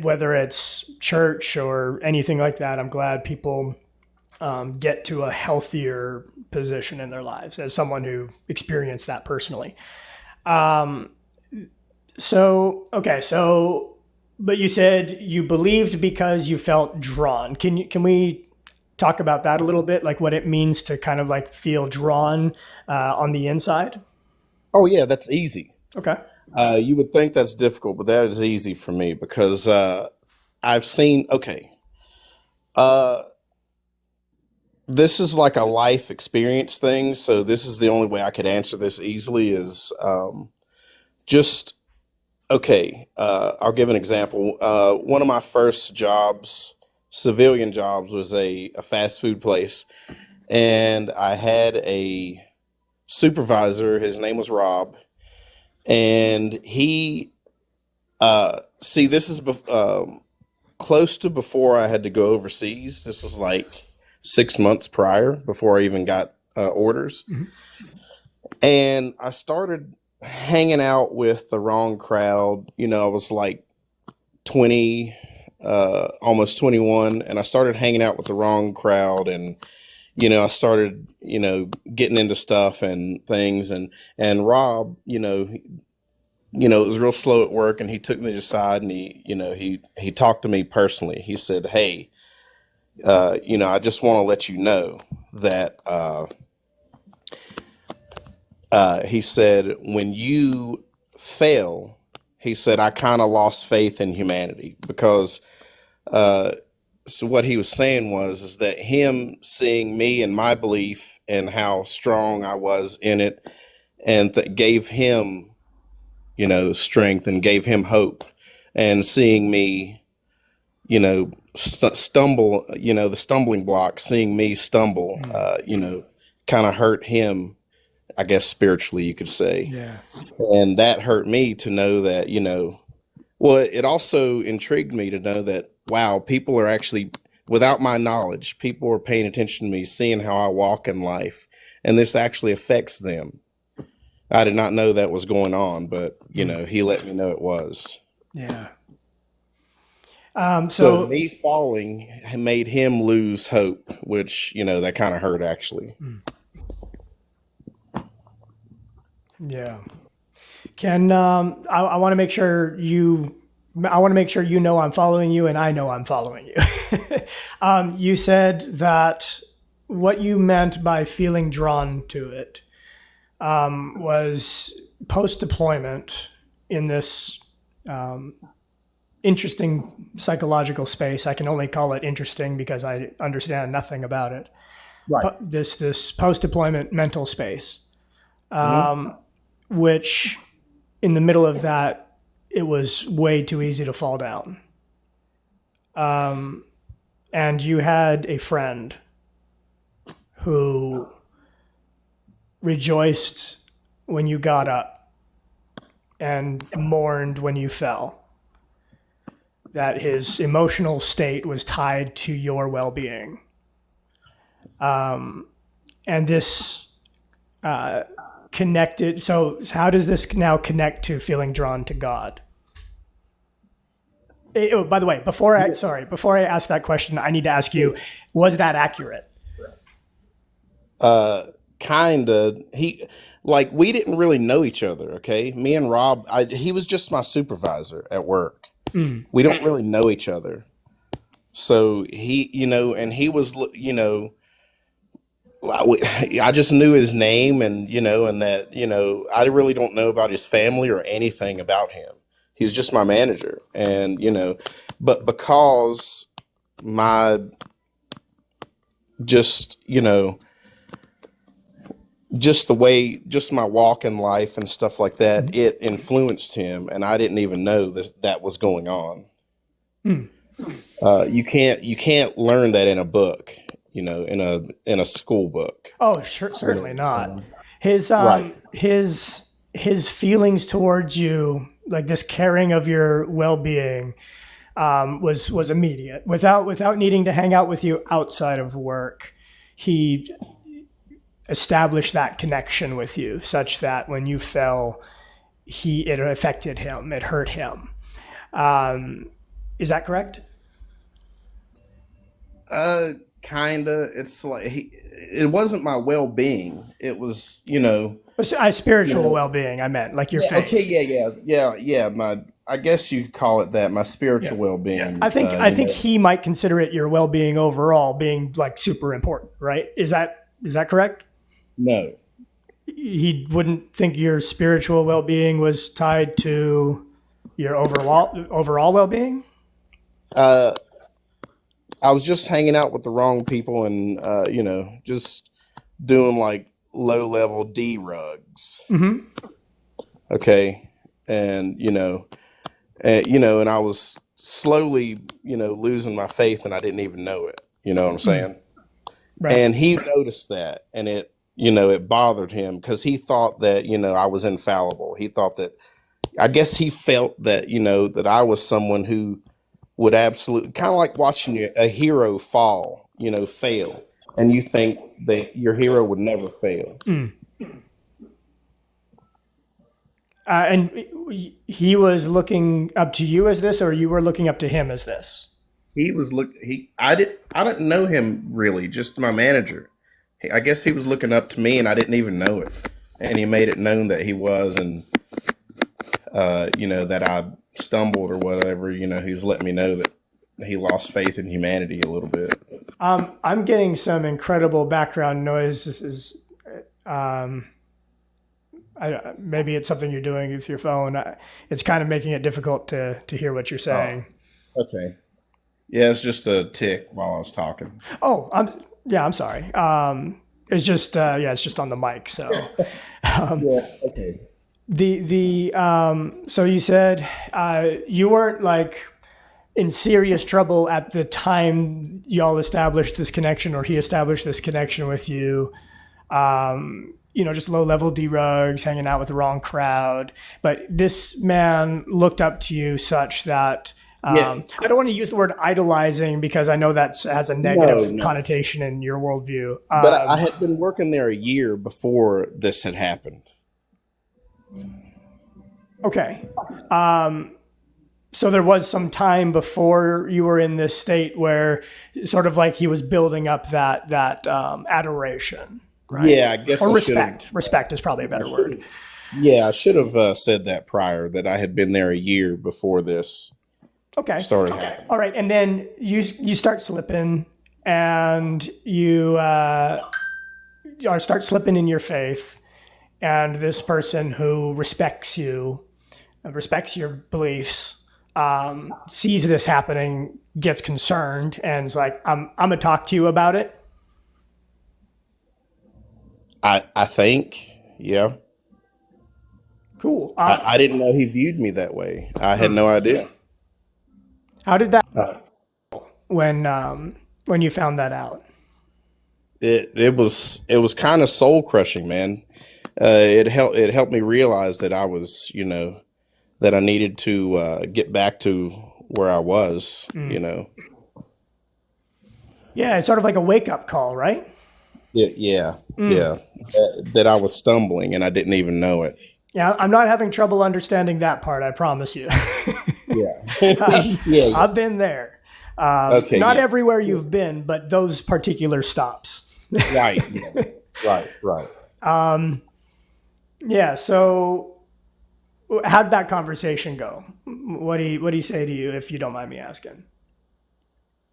whether it's church or anything like that, I'm glad people get to a healthier position in their lives as someone who experienced that personally. But you said you believed because you felt drawn. Can we talk about that a little bit? Like what it means to kind of like feel drawn on the inside? Oh yeah, that's easy. Okay. You would think that's difficult, but that is easy for me because I've seen, this is like a life experience thing. So this is the only way I could answer this easily is I'll give an example. One of my first jobs, civilian jobs, was a fast food place. And I had a supervisor, his name was Rob. And he, this is close to before I had to go overseas. This was like 6 months prior, before I even got orders. Mm-hmm. And I started hanging out with the wrong crowd. I was like 20, almost 21, and I started hanging out with the wrong crowd. And, I started, getting into stuff and things, and Rob, it was real slow at work, and he took me aside, and he talked to me personally. He said, "Hey, I just want to let you know that," he said, "when you fail," he said, "I kind of lost faith in humanity because." So what he was saying is that him seeing me and my belief and how strong I was in it, and that gave him, strength and gave him hope, and seeing me, stumble, the stumbling block, seeing me stumble, kind of hurt him, I guess spiritually you could say. Yeah. And that hurt me to know that, well, it also intrigued me to know that, wow, people are actually, without my knowledge, people are paying attention to me, seeing how I walk in life, and this actually affects them. I did not know that was going on, but, he let me know it was. Yeah. So me falling made him lose hope, which, that kind of hurt, actually. Yeah. I want to make sure you know I'm following you, and I know I'm following you. You said that what you meant by feeling drawn to it was post-deployment in this interesting psychological space. I can only call it interesting because I understand nothing about it. Right. This post-deployment mental space, which in the middle of that, it was way too easy to fall down. And you had a friend who rejoiced when you got up and mourned when you fell. That his emotional state was tied to your well-being. And this connected. So how does this now connect to feeling drawn to God? Oh, by the way, before I ask that question, I need to ask you, was that accurate? Kinda. We didn't really know each other. Okay. Me and Rob, he was just my supervisor at work. We don't really know each other. So he, and he was, I just knew his name, and, and that, I really don't know about his family or anything about him. He was just my manager. And, but because my, just the way, just my walk in life and stuff like that, it influenced him, and I didn't even know that was going on. You can't learn that in a book, in a school book. Oh, sure, certainly not. His Right. his feelings towards you, like this caring of your well-being, was immediate. Without needing to hang out with you outside of work, he established that connection with you, such that when you fell, it affected him, it hurt him. Is that correct? Kinda. It's like it wasn't my well-being. It was, Spiritual well-being, I meant, like your faith. Okay, yeah. I guess you could call it that. My spiritual well-being. Yeah. I think he might consider it your well-being overall being like super important, right? Is that correct? No. He wouldn't think your spiritual well-being was tied to your overall well-being? I was just hanging out with the wrong people, and just doing like low-level D rugs. Mm-hmm. Okay, and and I was slowly, losing my faith, and I didn't even know it. You know what I'm saying? Right. And he noticed that, and it bothered him because he thought that I was infallible. He thought that, I guess he felt that that I was someone who would absolutely, kind of like watching a hero fall, fail, and you think that your hero would never fail. And he was looking up to you as this, or you were looking up to him as this? I didn't know him really, just my manager. I guess he was looking up to me, and I didn't even know it. And he made it known that he was, and that I stumbled or whatever. He's letting me know that he lost faith in humanity a little bit. I'm getting some incredible background noise. This is maybe it's something you're doing with your phone. It's kind of making it difficult to hear what you're saying. Oh, okay. Yeah, it's just a tick while I was talking. Oh, I'm sorry. It's just it's just on the mic. So, okay. So you said you weren't like in serious trouble at the time y'all established this connection, or he established this connection with you. Just low-level drugs, hanging out with the wrong crowd. But this man looked up to you such that I don't want to use the word idolizing because I know that has a negative connotation in your worldview. But I had been working there a year before this had happened. Okay. So there was some time before you were in this state where sort of like he was building up that adoration. Right? Yeah, I guess. Or respect. Respect is probably a better word. Yeah, I should have said that prior, that I had been there a year before this started happening. All right, and then you start slipping, and you start slipping in your faith, and this person who respects you, respects your beliefs, sees this happening, gets concerned, and is like, I'm gonna talk to you about it. I think, yeah. Cool. I didn't know he viewed me that way. I had no idea. How did that when you found that out? It was kind of soul crushing, man. It helped me realize that I was, that I needed to get back to where I was, Yeah, it's sort of like a wake up call, right? Yeah. That I was stumbling and I didn't even know it. Yeah, I'm not having trouble understanding that part, I promise you. Yeah. I've been there. Not everywhere you've been, but those particular stops. Right. Yeah. Right. So how'd that conversation go? What do you say to you, if you don't mind me asking?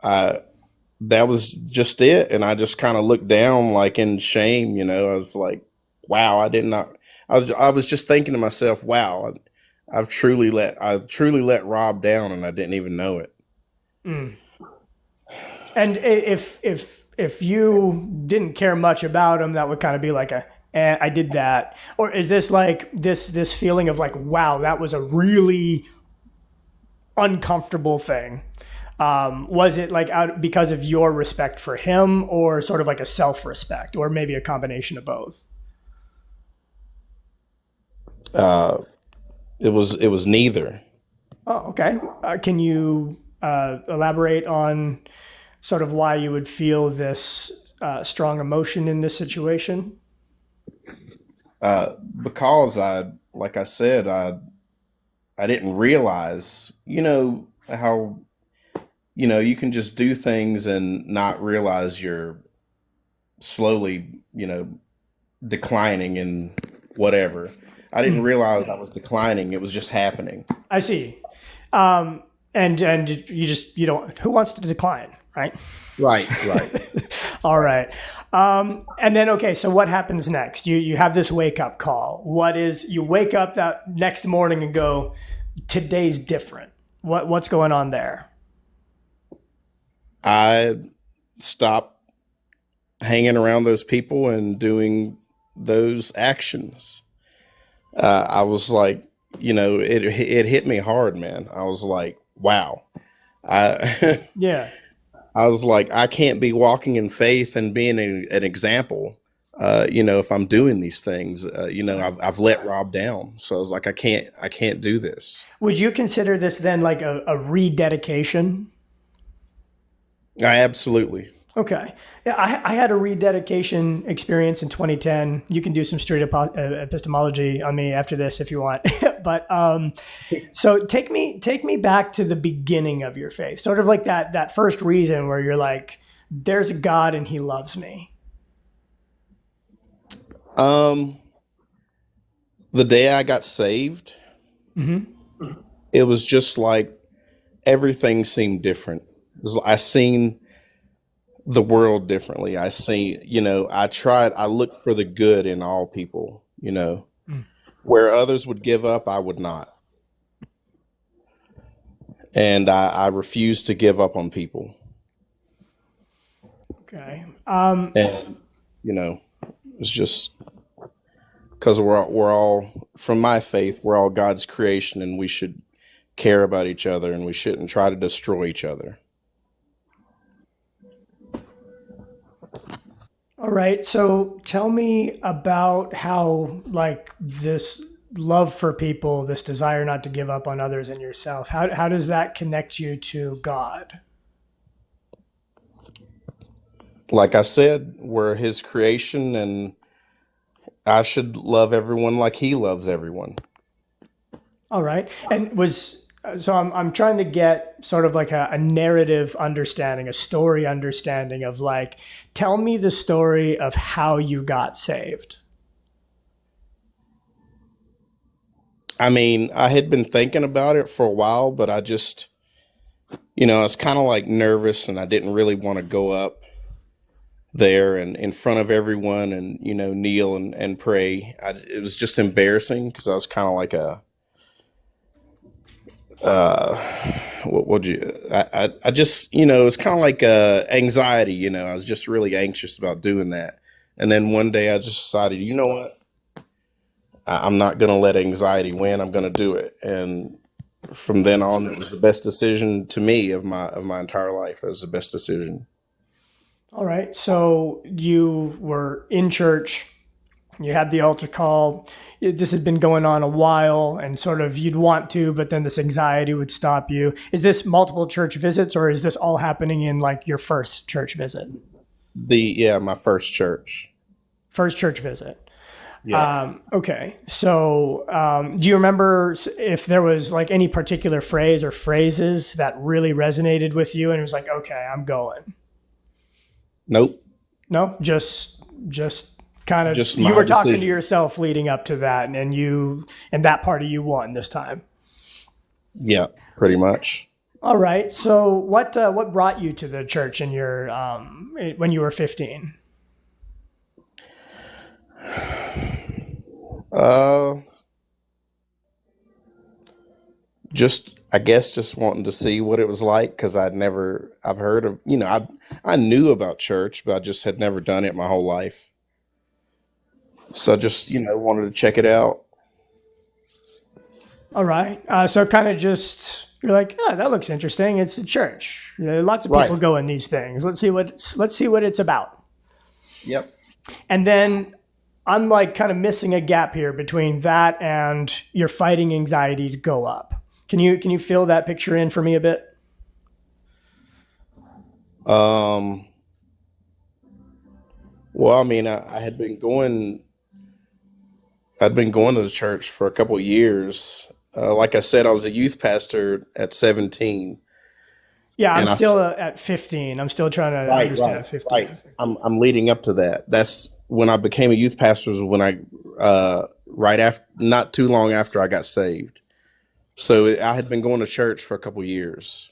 That was just it. And I just kind of looked down like in shame, I was like, wow, I was just thinking to myself, wow, I truly let Rob down and I didn't even know it. And if you didn't care much about him, that would kind of be like I did that. Or is this like this feeling of like, wow, that was a really uncomfortable thing? Was it like because of your respect for him, or sort of like a self-respect, or maybe a combination of both? It was neither. Oh, okay. Can you elaborate on sort of why you would feel this strong emotion in this situation? Because like I said, I didn't realize, how, you can just do things and not realize you're slowly, declining in whatever. I didn't realize I was declining. It was just happening. I see. And you don't, who wants to decline, right? Right. All right. And then, okay, so what happens next? You have this wake up call. You wake up that next morning and go, today's different. What's going on there? I stopped hanging around those people and doing those actions. I was like, it hit me hard, man. I was like, wow. Yeah. I was like, I can't be walking in faith and being an example, if I'm doing these things. I've let Rob down. So I was like, I can't do this. Would you consider this then like a rededication? Absolutely. Okay. Yeah, I had a rededication experience in 2010. You can do some straight epistemology on me after this if you want. But so take me back to the beginning of your faith, sort of like that first reason where you're like, there's a God and he loves me. Um, the day I got saved, Hmm. it was just like everything seemed different. I seen the world differently. I looked for the good in all people, where others would give up, I would not. And I refused to give up on people. Okay. And, it's just because we're all, from my faith, we're all God's creation, and we should care about each other, and we shouldn't try to destroy each other. All right. So tell me about how, like, this love for people, this desire not to give up on others and yourself, how does that connect you to God? Like I said, we're his creation, and I should love everyone like he loves everyone. All right. And I'm trying to get sort of like a narrative understanding, a story understanding of, like, tell me the story of how you got saved. I mean, I had been thinking about it for a while, but I just, I was kind of like nervous, and I didn't really want to go up there and in front of everyone and, kneel and pray. It was just embarrassing because I was kind of like what would you, I just, it was kind of like anxiety, I was just really anxious about doing that. And then one day I just decided, you know what? I'm not going to let anxiety win. I'm going to do it. And from then on, it was the best decision to me of my entire life. It was the best decision. All right. So you were in church, you had the altar call. This had been going on a while, and sort of you'd want to, but then this anxiety would stop you. Is this multiple church visits, or is this all happening in, like, your first church visit? My first church. First church visit. Yeah. Okay. So do you remember if there was, like, any particular phrase or phrases that really resonated with you and it was like, okay, I'm going? Nope. No, just kind of, Just you my were talking to decision. yourself leading up to that, and that part of you won this time. Yeah, pretty much. All right. So what brought you to the church in your when you were 15? Uh, I guess just wanting to see what it was like, because I've heard of, I knew about church, but I just had never done it my whole life. So I just, wanted to check it out. All right. So kind of just, you're like, oh, that looks interesting. It's a church. Lots of people Right. go in these things. Let's see what it's about. Yep. And then I'm, like, kind of missing a gap here between that and you're fighting anxiety to go up. Can you fill that picture in for me a bit? Um, well, I mean, I'd been going to the church for a couple of years. Like I said, I was a youth pastor at 17, Yeah, I'm and still at 15. I'm still trying to understand at 15. right. I'm leading up to that. That's when I became a youth pastor. Was when right after, not too long after I got saved. So I had been going to church for a couple of years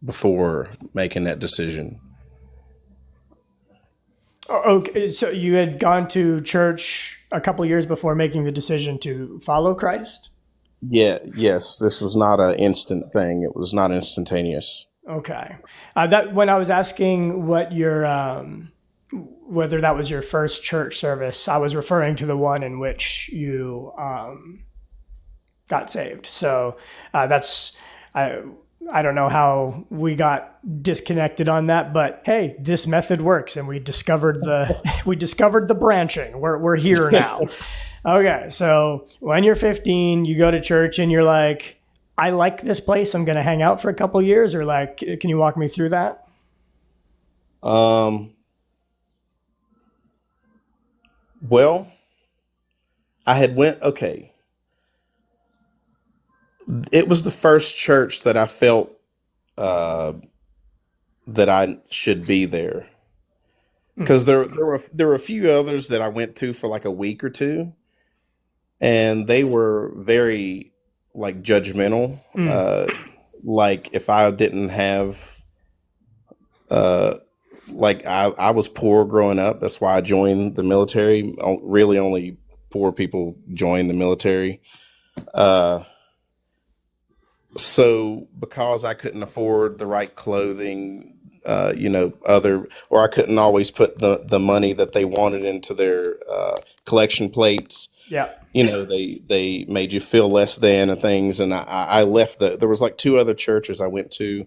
before making that decision. Okay, so you had gone to church a couple years before making the decision to follow Christ? Yeah, yes, this was not an instant thing. It was not instantaneous. Okay. That when I was asking what your whether that was your first church service, I was referring to the one in which you got saved. So that's I don't know how we got disconnected on that, but hey, this method works, and we discovered the branching. We're here now. Okay, so when you're 15, you go to church and you're like, I like this place. I'm going to hang out for a couple years, or, like, can you walk me through that? Um, well, I had went, okay. It was the first church that I felt that I should be there. because there were a few others that I went to for like a week or two, and they were very like judgmental. Like if I didn't have, like I was poor growing up. That's why I joined the military. Really, only poor people join the military. So because I couldn't afford the right clothing, or I couldn't always put the money that they wanted into their collection plates. Yeah. They made you feel less than and things. And I left there was like two other churches I went to.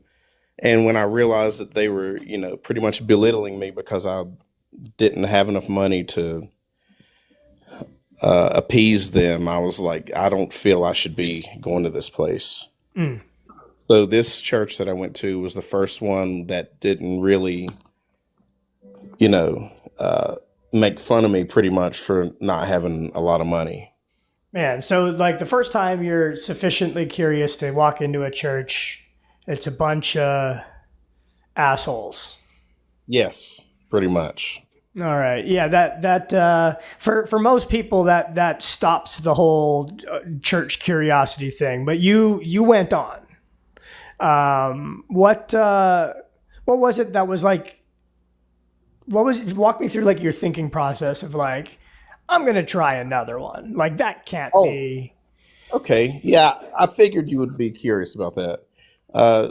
And when I realized that they were, pretty much belittling me because I didn't have enough money to appease them, I was like, I don't feel I should be going to this place. So this church that I went to was the first one that didn't really, make fun of me pretty much for not having a lot of money. Man, so like the first time you're sufficiently curious to walk into a church, it's a bunch of assholes. Yes, pretty much. All right. Yeah, that for most people that stops the whole church curiosity thing. But you went on. What was it that was like? Walk me through like your thinking process of like, I'm gonna try another one. Like that can't be. Okay. Yeah, I figured you would be curious about that.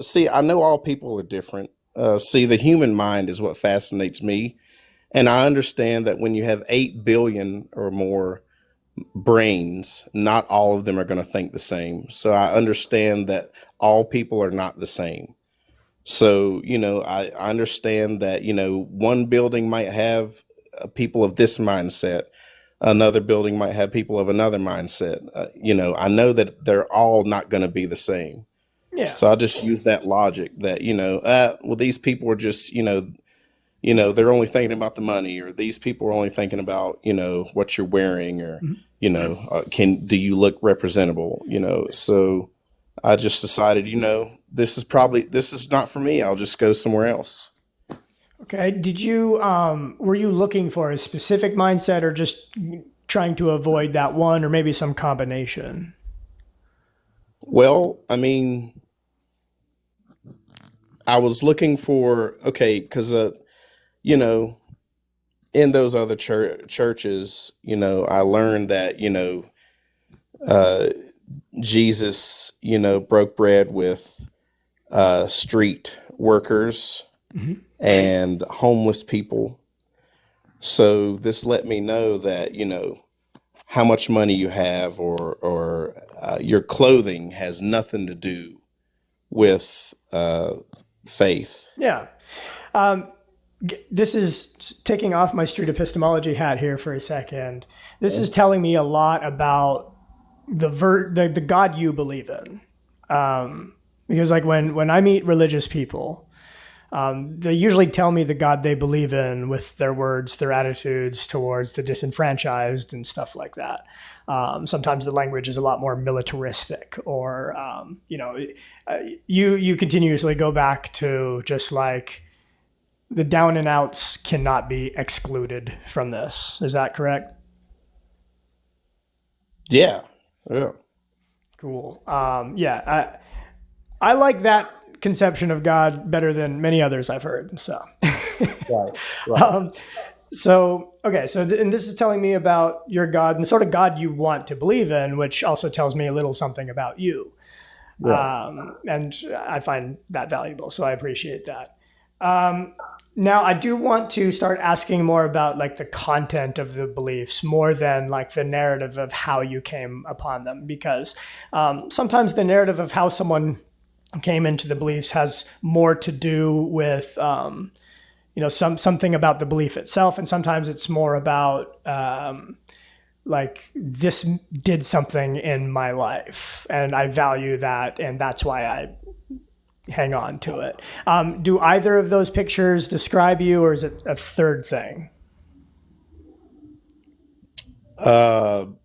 See, I know all people are different. See, the human mind is what fascinates me. And I understand that when you have 8 billion or more brains, not all of them are going to think the same. So I understand that all people are not the same. So, I understand that, one building might have people of this mindset. Another building might have people of another mindset. I know that they're all not going to be the same. Yeah. So I just use that logic that, these people are just, they're only thinking about the money, or these people are only thinking about, what you're wearing, or, do you look representable, So I just decided, this is not for me. I'll just go somewhere else. Okay. Did you, were you looking for a specific mindset or just trying to avoid that one, or maybe some combination? Well, I mean, I was looking for, because, in those other churches, I learned that, Jesus, broke bread with street workers and homeless people. So this let me know that, how much money you have or your clothing has nothing to do with faith. Yeah. This is taking off my street epistemology hat here for a second. This is telling me a lot about the God you believe in. Because like when I meet religious people, they usually tell me the God they believe in with their words, their attitudes towards the disenfranchised and stuff like that. Sometimes the language is a lot more militaristic, or, you continuously go back to just like the down and outs cannot be excluded from this. Is that correct? Yeah. Yeah. Cool. I like that conception of God better than many others I've heard. So, Right. And this is telling me about your God and the sort of God you want to believe in, which also tells me a little something about you. Right. And I find that valuable. So I appreciate that. Now I do want to start asking more about like the content of the beliefs more than like the narrative of how you came upon them, because sometimes the narrative of how someone came into the beliefs has more to do with, something about the belief itself. And sometimes it's more about, like this did something in my life and I value that. And that's why I hang on to it. Do either of those pictures describe you, or is it a third thing? So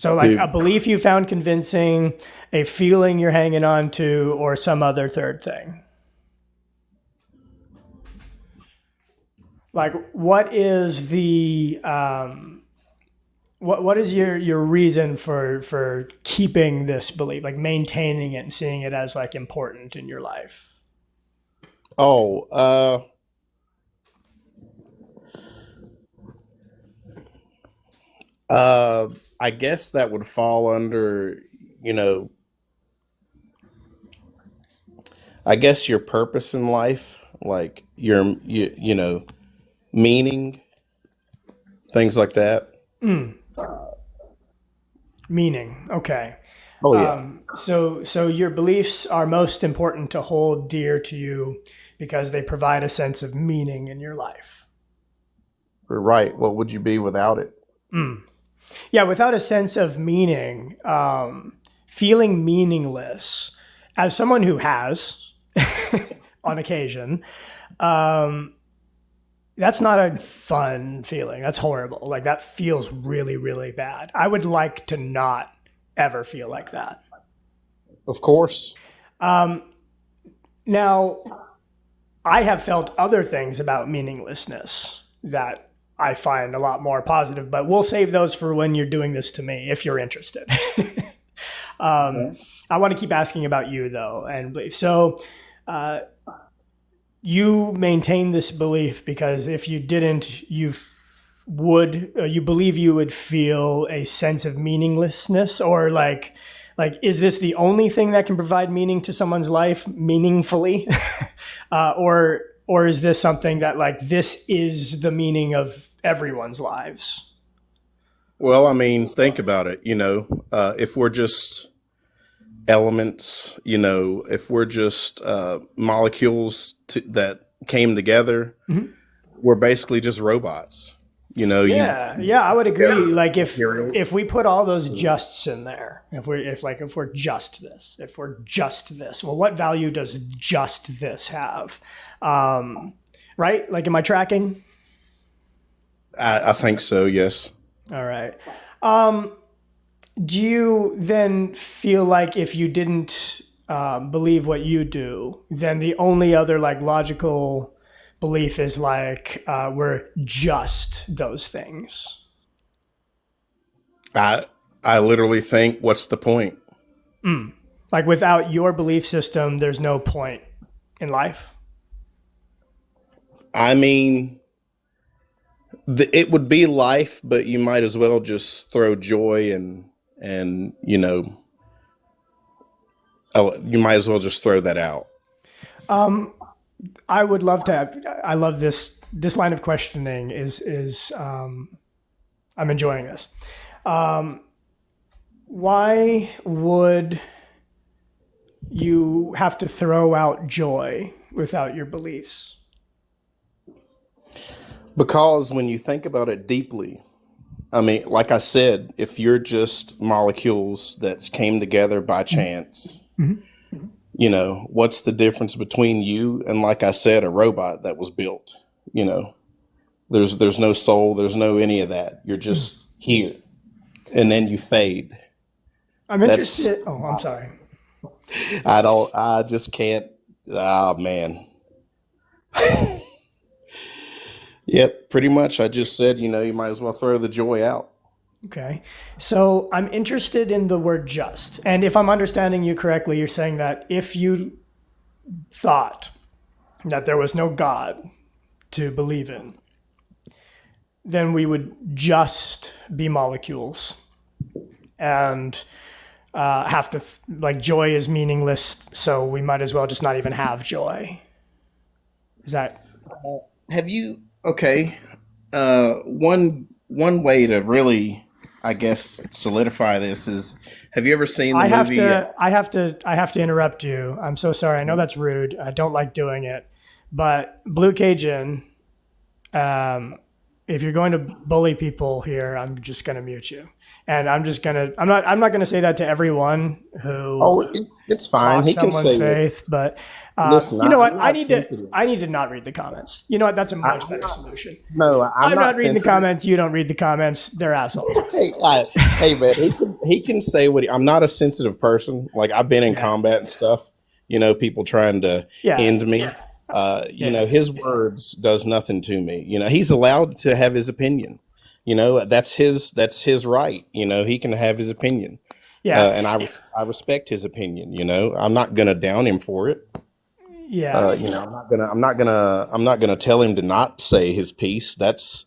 like a belief you found convincing, a feeling you're hanging on to, or some other third thing? like, what is the what is your reason for keeping this belief, like maintaining it and seeing it as like important in your life? Oh, I guess that would fall under, you know, I guess your purpose in life, like you know, meaning, things like that. Meaning, okay. Oh yeah. So your beliefs are most important to hold dear to you because they provide a sense of meaning in your life. Right. What would you be without it? Yeah, without a sense of meaning, feeling meaningless, as someone who has, on occasion, that's not a fun feeling. That's horrible. Like, that feels really, really bad. I would like to not ever feel like that. Of course. Now, I have felt other things about meaninglessness that I find a lot more positive, but we'll save those for when you're doing this to me, if you're interested. I want to keep asking about you, though, and belief. So you maintain this belief because if you didn't, you believe you would feel a sense of meaninglessness, or like, is this the only thing that can provide meaning to someone's life meaningfully? Or is this something that, like, this is the meaning of everyone's lives? Well, I mean, think about it. You know, if we're just elements, you know, if we're just molecules that came together, we're basically just robots. You know, yeah, I would agree. Like, if we put all those justs in there, if we're just this, well, what value does just this have? Right? Like, am I tracking? I think so. Yes. All right. Do you then feel like if you didn't believe what you do, then the only other, like, logical belief is like we're just those things? I literally think, what's the point? Like, without your belief system, there's no point in life? I mean, it would be life, but you might as well just throw joy and you know, you might as well just throw that out. I would love to. I love this line of questioning. Is I'm enjoying this. Why would you have to throw out joy without your beliefs? Because when you think about it deeply, I mean, like I said, if you're just molecules that came together by chance, you know, what's the difference between you and, like I said, a robot that was built? You know, there's no soul, there's no any of that. You're just here, and then you fade. I'm interested. I'm sorry. I just can't. Oh man. Yep, pretty much. I just said, you know, you might as well throw the joy out. Okay. So I'm interested in the word just. And if I'm understanding you correctly, you're saying that if you thought that there was no God to believe in, then we would just be molecules and have to, like, joy is meaningless, so we might as well just not even have joy. Is that... Have you... Okay. One way to really, I guess, solidify this is, have you ever seen the movie? I have to interrupt you. I'm so sorry. I know that's rude. I don't like doing it. But Blue Cajun, if you're going to bully people here, I'm just going to mute you. And I'm not going to say that to everyone who... Oh, it's fine. He can say faith, but listen, you know what? I need to not read the comments. You know what? That's a much better solution. No, I'm not reading the comments. You don't read the comments. They're assholes. Hey, man, he can say what I'm not a sensitive person. Like, I've been in combat and stuff. You know, people trying to end me. You know, his words does nothing to me. You know, he's allowed to have his opinion. You know, that's his right. You know, he can have his opinion. Yeah. And I respect his opinion. You know, I'm not gonna down him for it. Yeah. You know, I'm not gonna tell him to not say his piece. That's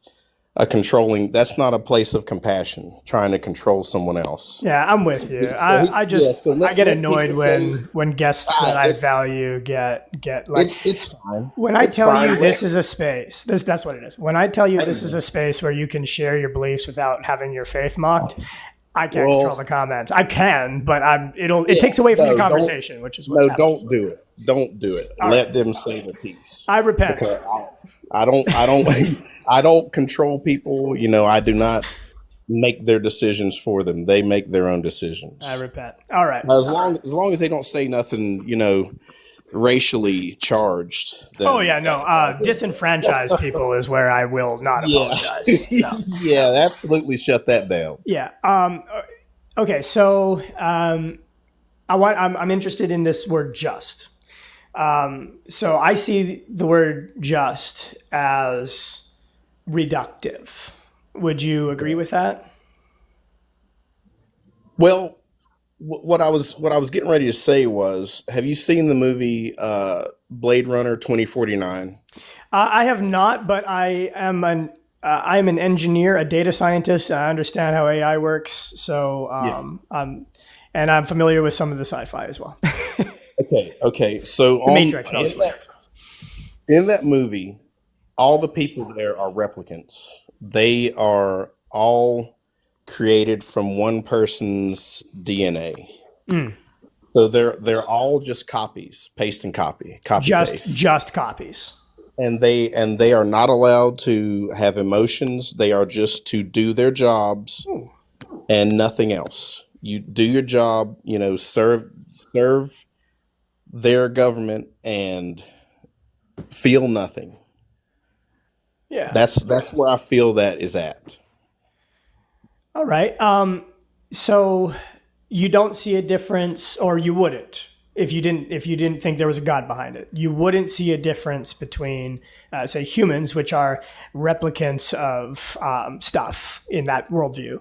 that's not a place of compassion, trying to control someone else. Yeah, I'm with you. I get annoyed when guests that I value get like it's fine. When I tell you this is a space, that's what it is. When I tell you this is a space where you can share your beliefs without having your faith mocked, I can't control the comments. I can, but it takes away from the conversation, which is what's happening. Don't do it. Don't do it. Let them say the piece. I repent. Okay, I don't control people. You know, I do not make their decisions for them. They make their own decisions. I repent. All right. As long as they don't say nothing, you know, racially charged. Disenfranchised people is where I will not apologize. No. Yeah, absolutely shut that down. Yeah. Okay. So I'm interested in this word just. So I see the word just as reductive. Would you agree with that? Well, what I was getting ready to say was, have you seen the movie Blade Runner 2049? I have not, but I'm an engineer, a data scientist. I understand how AI works, so and I'm familiar with some of the sci-fi as well. Okay. So the Matrix, in that movie, all the people there are replicants. They are all created from one person's DNA. So they're all just copies, paste and copy, paste. Just copies. And they are not allowed to have emotions. They are just to do their jobs and nothing else. You do your job, you know, serve their government and feel nothing. Yeah. That's where I feel that is at. All right. So you don't see a difference, or you wouldn't, if you didn't think there was a God behind it. You wouldn't see a difference between, say, humans, which are replicants of stuff in that worldview,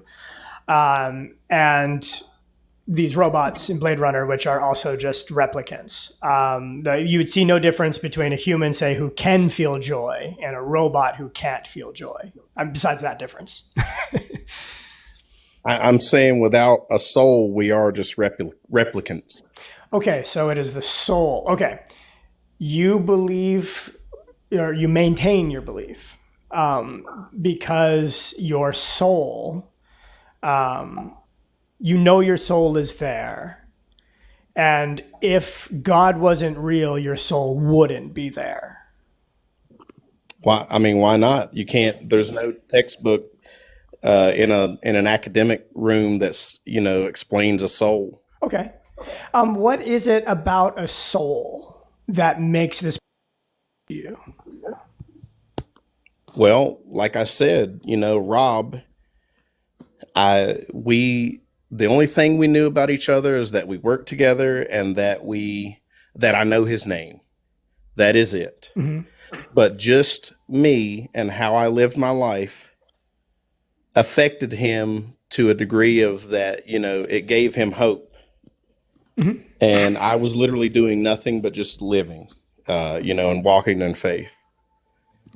and these robots in Blade Runner, which are also just replicants. You would see no difference between a human, say, who can feel joy and a robot who can't feel joy, besides that difference. I'm saying without a soul, we are just replicants. Okay, so it is the soul. Okay. You believe, or you maintain your belief, because your soul, you know your soul is there. And if God wasn't real, your soul wouldn't be there. Why? I mean, why not? You can't. There's no textbook in an academic room that's, you know, explains a soul. Okay. What is it about a soul that makes this you? Well, like I said, you know, Rob, the only thing we knew about each other is that we worked together and that I know his name. That is it. Mm-hmm. But just me and how I lived my life affected him to a degree of that, you know, it gave him hope. Mm-hmm. And I was literally doing nothing but just living, you know, and walking in faith.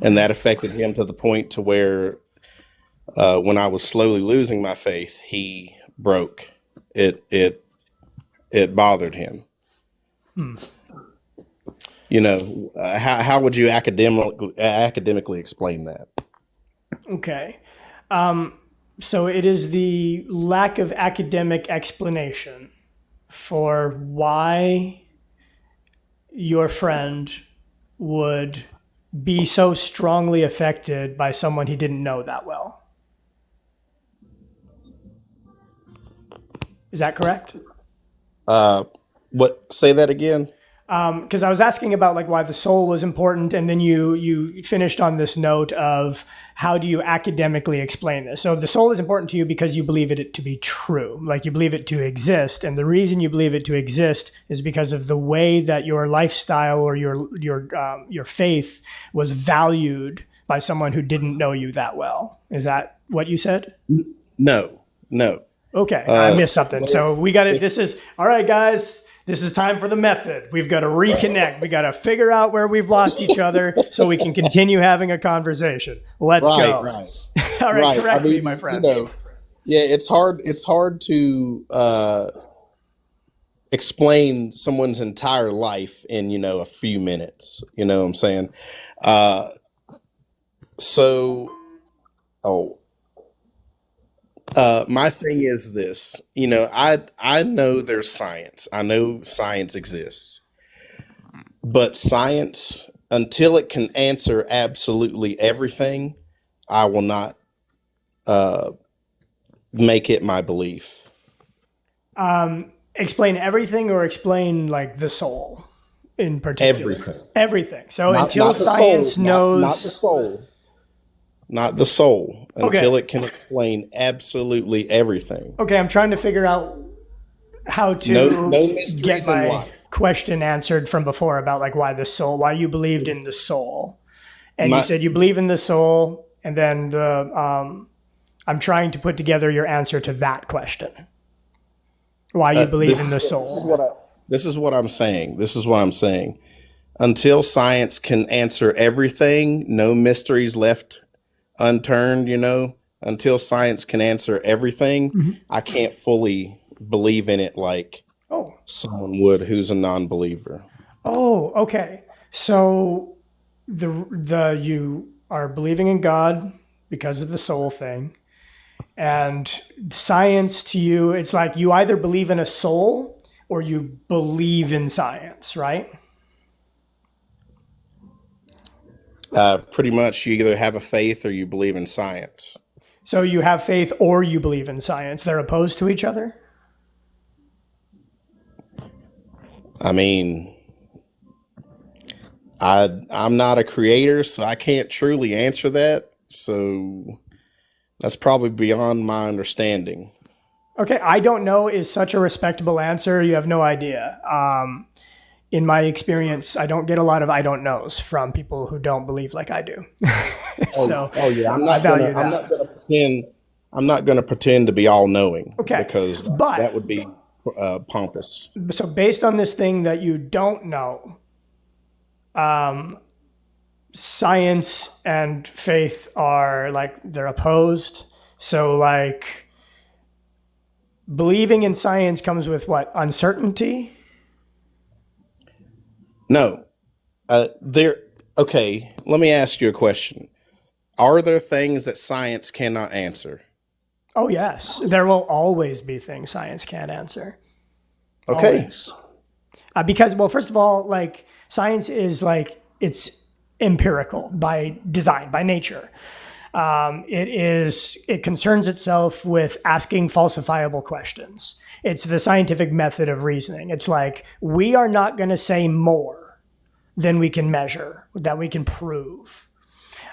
And that affected him to the point to where when I was slowly losing my faith, he broke. It bothered him. You know, how would you academically explain that? Okay. So it is the lack of academic explanation for why your friend would be so strongly affected by someone he didn't know that well. Is that correct? Say that again? Because I was asking about like why the soul was important, and then you finished on this note of how do you academically explain this. So the soul is important to you because you believe it to be true, like you believe it to exist, and the reason you believe it to exist is because of the way that your lifestyle or your faith was valued by someone who didn't know you that well. Is that what you said? No. Okay, I missed something. So we got it. This is all right, guys. This is time for the method. We've got to reconnect. We got to figure out where we've lost each other so we can continue having a conversation. Let's go. Right. All right, correct me, my friend. It's hard to explain someone's entire life in, a few minutes. You know what I'm saying? My thing is this, I know there's science. I know science exists. But science, until it can answer absolutely everything, I will not make it my belief. Explain everything or explain like the soul in particular? Everything. So until science knows... Not the soul. Not the soul, until it can explain absolutely everything. Okay, I'm trying to figure out how to get my question answered from before about like why the soul, why you believed in the soul. And you said you believe in the soul, and then I'm trying to put together your answer to that question. Why you believe in the soul. This is what I'm saying. Until science can answer everything, no mysteries left unturned, until science can answer everything, I can't fully believe in it like someone would who's a non-believer. Oh, okay. So you are believing in God because of the soul thing, and science to you, it's like you either believe in a soul or you believe in science, right? Pretty much, you either have a faith or you believe in science. So you have faith or you believe in science. They're opposed to each other? I mean, I'm not a creator, so I can't truly answer that. So that's probably beyond my understanding. Okay, I don't know is such a respectable answer. You have no idea. In my experience, I don't get a lot of I don't knows from people who don't believe like I do. I'm not going to pretend to be all knowing. Okay, because that would be pompous. So based on this thing that you don't know, science and faith are like they're opposed. So like believing in science comes with what? Uncertainty? No. Okay, let me ask you a question. Are there things that science cannot answer? Oh, yes. There will always be things science can't answer. Okay. Always. Because, well, first of all, like science is like, it's empirical by design, by nature. It concerns itself with asking falsifiable questions. It's the scientific method of reasoning. It's like, we are not going to say more than we can measure, that we can prove.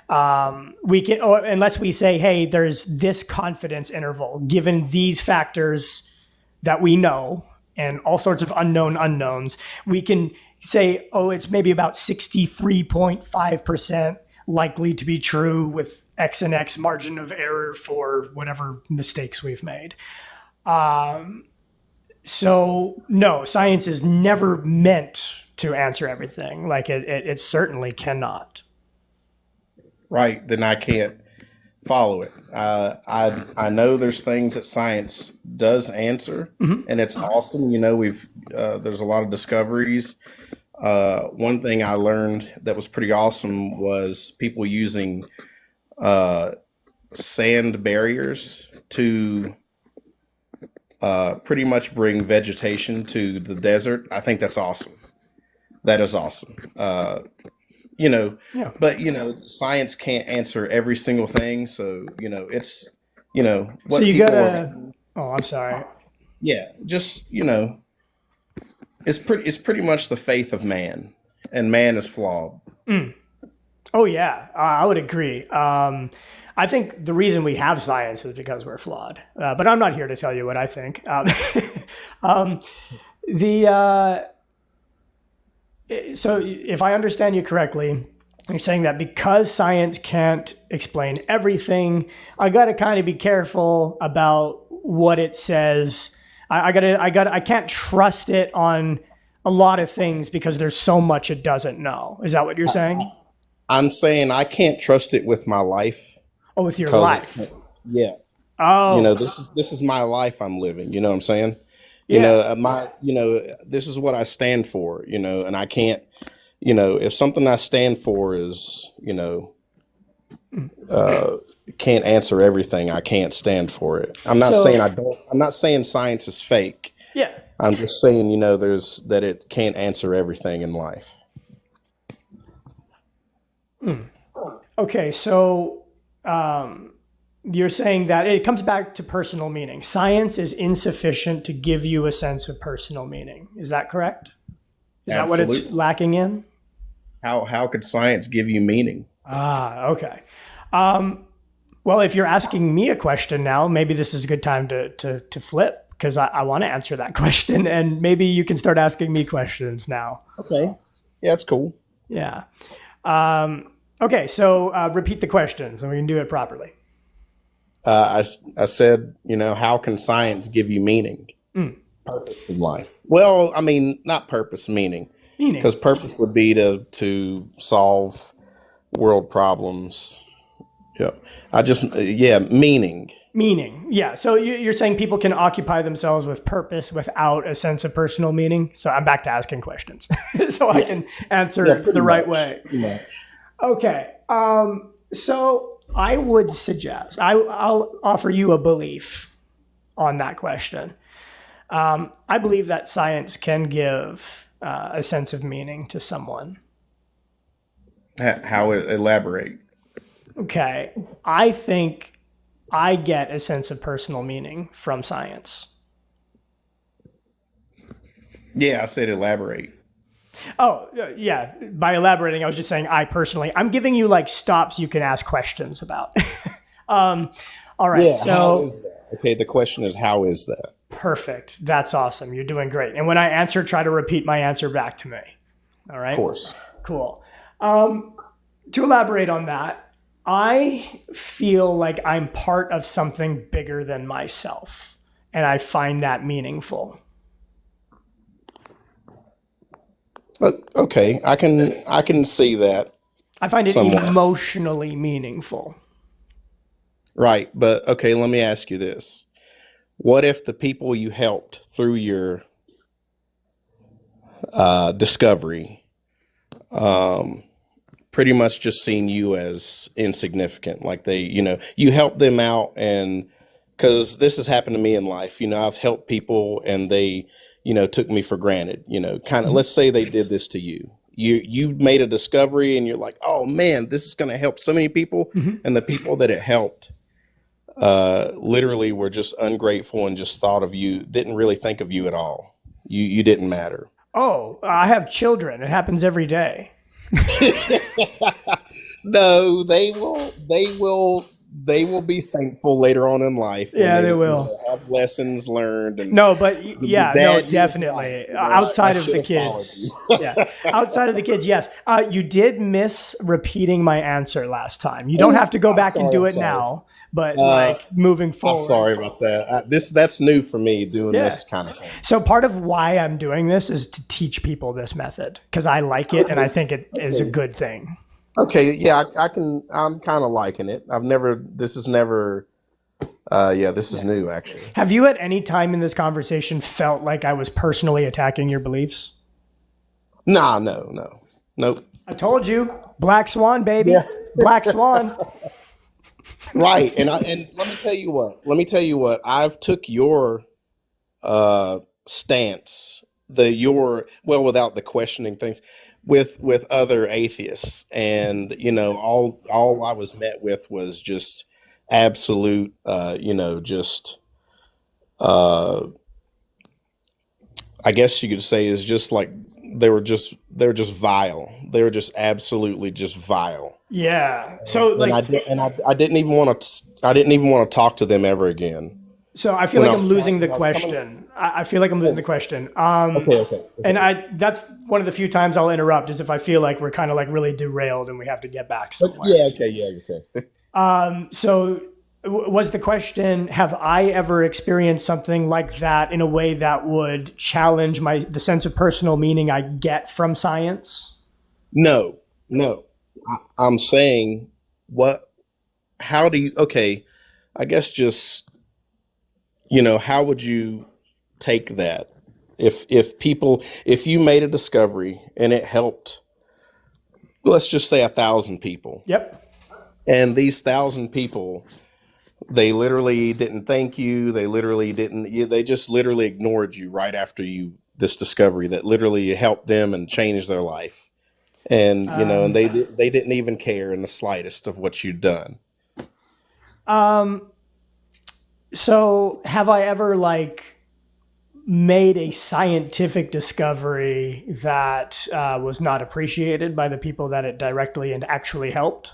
Unless we say, hey, there's this confidence interval, given these factors that we know and all sorts of unknown unknowns, we can say, oh, it's maybe about 63.5% likely to be true with X and X margin of error for whatever mistakes we've made. So no, science is never meant to answer everything. Like it certainly cannot. Right. Then I can't follow it. I know there's things that science does answer, and it's awesome. There's a lot of discoveries. One thing I learned that was pretty awesome was people using sand barriers to pretty much bring vegetation to the desert. I think that's awesome. That is awesome. But science can't answer every single thing. So, it's, what so you gotta, oh, I'm sorry. Yeah. Just, It's pretty much the faith of man, and man is flawed. Oh yeah, I would agree. I think the reason we have science is because we're flawed. But I'm not here to tell you what I think. Um, the So if I understand you correctly, you're saying that because science can't explain everything, I got to kind of be careful about what it says. I can't trust it on a lot of things because there's so much it doesn't know. Is that what you're saying? I'm saying I can't trust it with my life. Oh, with your 'Cause life. yeah, Oh, this is my life I'm living. You know what I'm saying? yeah. This is what I stand for. And I can't. If something I stand for is, can't answer everything, I can't stand for it. I'm not So, saying I don't. I'm not saying science is fake. yeah. I'm just saying, that it can't answer everything in life. Okay, so you're saying that it comes back to personal meaning. Science is insufficient to give you a sense of personal meaning. Is that correct? Is that what it's Absolutely. lacking in? How could science give you meaning? Ah, okay. Well, if you're asking me a question now, maybe this is a good time to flip because I want to answer that question, and maybe you can start asking me questions now. Okay. Yeah, it's cool. Yeah. Okay, so repeat the question so we can do it properly. I said, how can science give you meaning? Purpose in life. Well, I mean, not purpose, meaning. Meaning. Because purpose would be to solve world problems. Yeah. Meaning. Meaning, yeah. So you're saying people can occupy themselves with purpose without a sense of personal meaning? So I'm back to asking questions so I can answer the right way. Pretty much. Okay. So I would suggest, I'll offer you a belief on that question. I believe that science can give a sense of meaning to someone. How elaborate? Okay. I think I get a sense of personal meaning from science. Yeah, I said elaborate. Oh, yeah. By elaborating, I was just saying I'm giving you like stops you can ask questions about. All right. Yeah, how So is that? Okay, the question is, how is that? perfect. That's awesome. You're doing great. And when I answer, try to repeat my answer back to me. All right. Of course. Cool. To elaborate on that, I feel like I'm part of something bigger than myself, and I find that meaningful. Okay, I can see that I find it somewhat. emotionally meaningful. Right, but okay, let me ask you this. What if the people you helped through your discovery pretty much just seen you as insignificant? Like you helped them out, and because this has happened to me in life, I've helped people and they, took me for granted, kind of, let's say they did this to you. You made a discovery and you're like, oh man, this is going to help so many people. And the people that it helped literally were just ungrateful and just thought of you, didn't really think of you at all. You didn't matter. Oh, I have children. It happens every day. No, they will be thankful later on in life. Yeah, they will. Have lessons learned. And No, but yeah, no, bad years definitely. life, Outside I of the should have followed kids. you. Yeah. Outside of the kids, yes. You did miss repeating my answer last time. You don't have to go back and do it now, but like moving forward. I'm sorry about that. That's new for me doing this kind of thing. So part of why I'm doing this is to teach people this method because I like it and I think it is a good thing. Okay, yeah, I'm kind of liking it. This is new actually. Have you at any time in this conversation felt like I was personally attacking your beliefs? Nah, no. Nope. I told you, Black Swan, baby. Yeah. Black Swan. Right. And let me tell you what, I've took your stance, without the questioning things, with other atheists, and all I was met with was just absolute I guess you could say, is just like they were just vile. They were just absolutely just vile. Yeah. So And like, I didn't even want to talk to them ever again. so I feel When like I I'm was losing the when I was coming. question. I feel like I'm losing the question. Okay. And that's one of the few times I'll interrupt is if I feel like we're kind of like really derailed and we have to get back somewhere. Okay. So was the question, have I ever experienced something like that in a way that would challenge the sense of personal meaning I get from science? No, no. I'm saying what? How do you? Okay, I guess just how would you take that if you made a discovery and it helped, let's just say 1,000 people, Yep. and these 1,000 people, they literally didn't thank you. They literally didn't. They just literally ignored you right after this discovery that literally helped them and changed their life. And and they didn't even care in the slightest of what you'd done. So have I ever like made a scientific discovery that was not appreciated by the people that it directly and actually helped?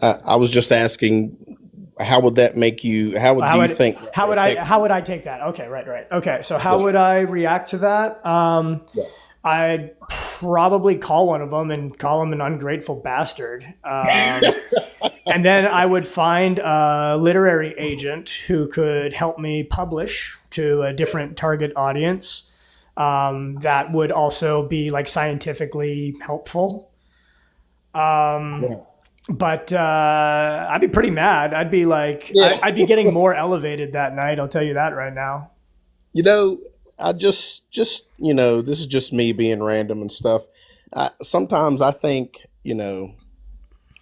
I was just asking, how would that make you? Do you think? How would I take that? Okay, right. Okay, so how Yeah. would I react to that? Yeah. I'd probably call one of them and call him an ungrateful bastard. And then I would find a literary agent who could help me publish to a different target audience that would also be like scientifically helpful. Yeah. But I'd be pretty mad. I'd be like, Yeah. I'd be getting more elevated that night. I'll tell you that right now. I just this is just me being random and stuff. Sometimes I think,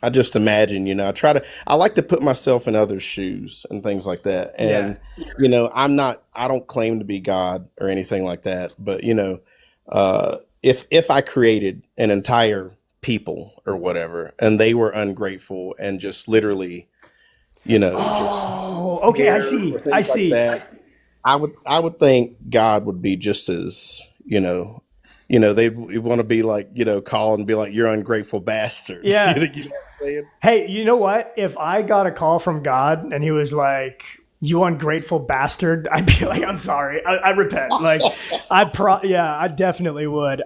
I just imagine, I like to put myself in others' shoes and things like that. And, I don't claim to be God or anything like that. But, if I created an entire people or whatever, and they were ungrateful and just literally, Oh, okay. I see. I see. that, I would think God would be just as, they'd want to be like, call and be like, you're ungrateful bastards. Yeah. You know what I'm saying? Hey, you know what? If I got a call from God and he was like, you ungrateful bastard, I'd be like, I'm sorry. I repent. Like, I definitely would.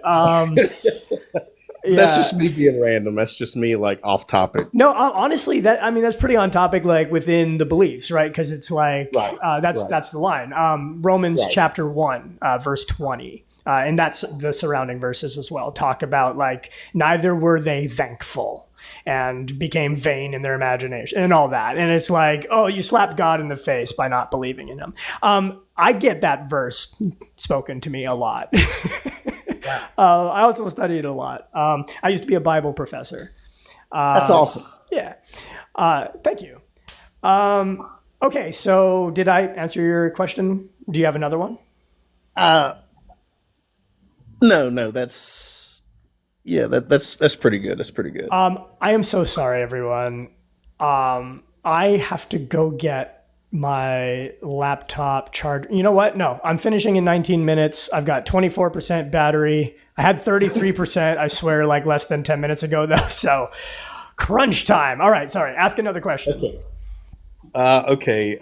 That's just me being random. That's just me like off topic. No, honestly, that's pretty on topic, like within the beliefs, right? Because it's like Right. that's the line. Romans Right. chapter 1, verse 20, and that's the surrounding verses as well. Talk about like neither were they thankful and became vain in their imagination and all that. And it's like, oh, you slapped God in the face by not believing in him. I get that verse spoken to me a lot. I also study it a lot. I used to be a Bible professor. That's awesome. Yeah. Thank you. Okay, so did I answer your question? Do you have another one? No, that's pretty good. That's pretty good. I am so sorry, everyone. I have to go get my laptop charged. You know what? No, I'm finishing in 19 minutes. I've got 24% battery. I had 33%, I swear, like less than 10 minutes ago, though. So crunch time. All right, sorry. Ask another question. Okay.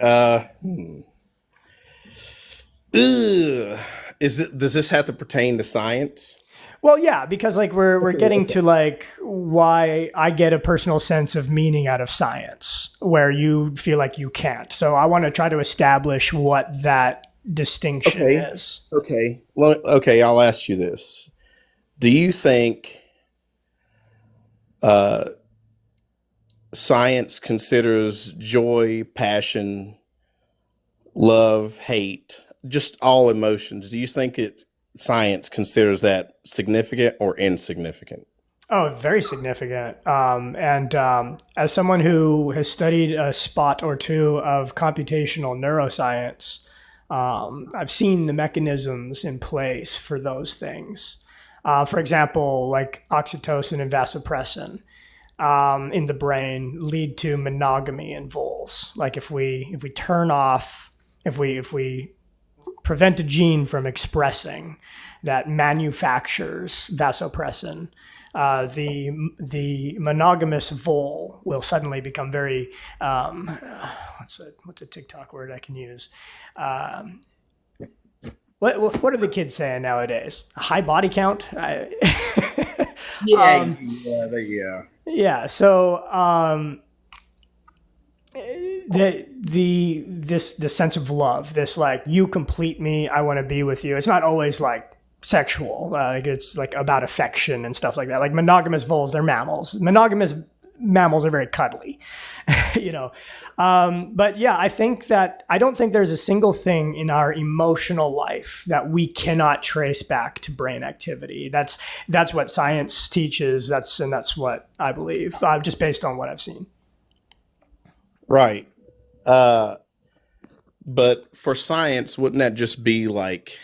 Does this have to pertain to science? Well, yeah, because like we're getting to like why I get a personal sense of meaning out of science where you feel like you can't. So I want to try to establish what that distinction is. Okay. Well, okay, I'll ask you this. Do you think science considers joy, passion, love, hate, just all emotions? Do you think science considers that significant or insignificant? Oh, very significant. And as someone who has studied a spot or two of computational neuroscience, I've seen the mechanisms in place for those things. For example, like oxytocin and vasopressin in the brain lead to monogamy in voles. Like if we turn off, if we prevent a gene from expressing that manufactures vasopressin, the monogamous vole will suddenly become very what's a TikTok word I can use? What are the kids saying nowadays? A high body count? Yeah. Yeah. So the sense of love, this like, you complete me, I want to be with you. It's not always like sexual. Like it's like about affection and stuff like that. Like monogamous voles, they're mammals. Monogamous mammals are very cuddly, you know. But yeah, I don't think there's a single thing in our emotional life that we cannot trace back to brain activity. That's what science teaches. That's what I believe, just based on what I've seen. Right. But for science, wouldn't that just be like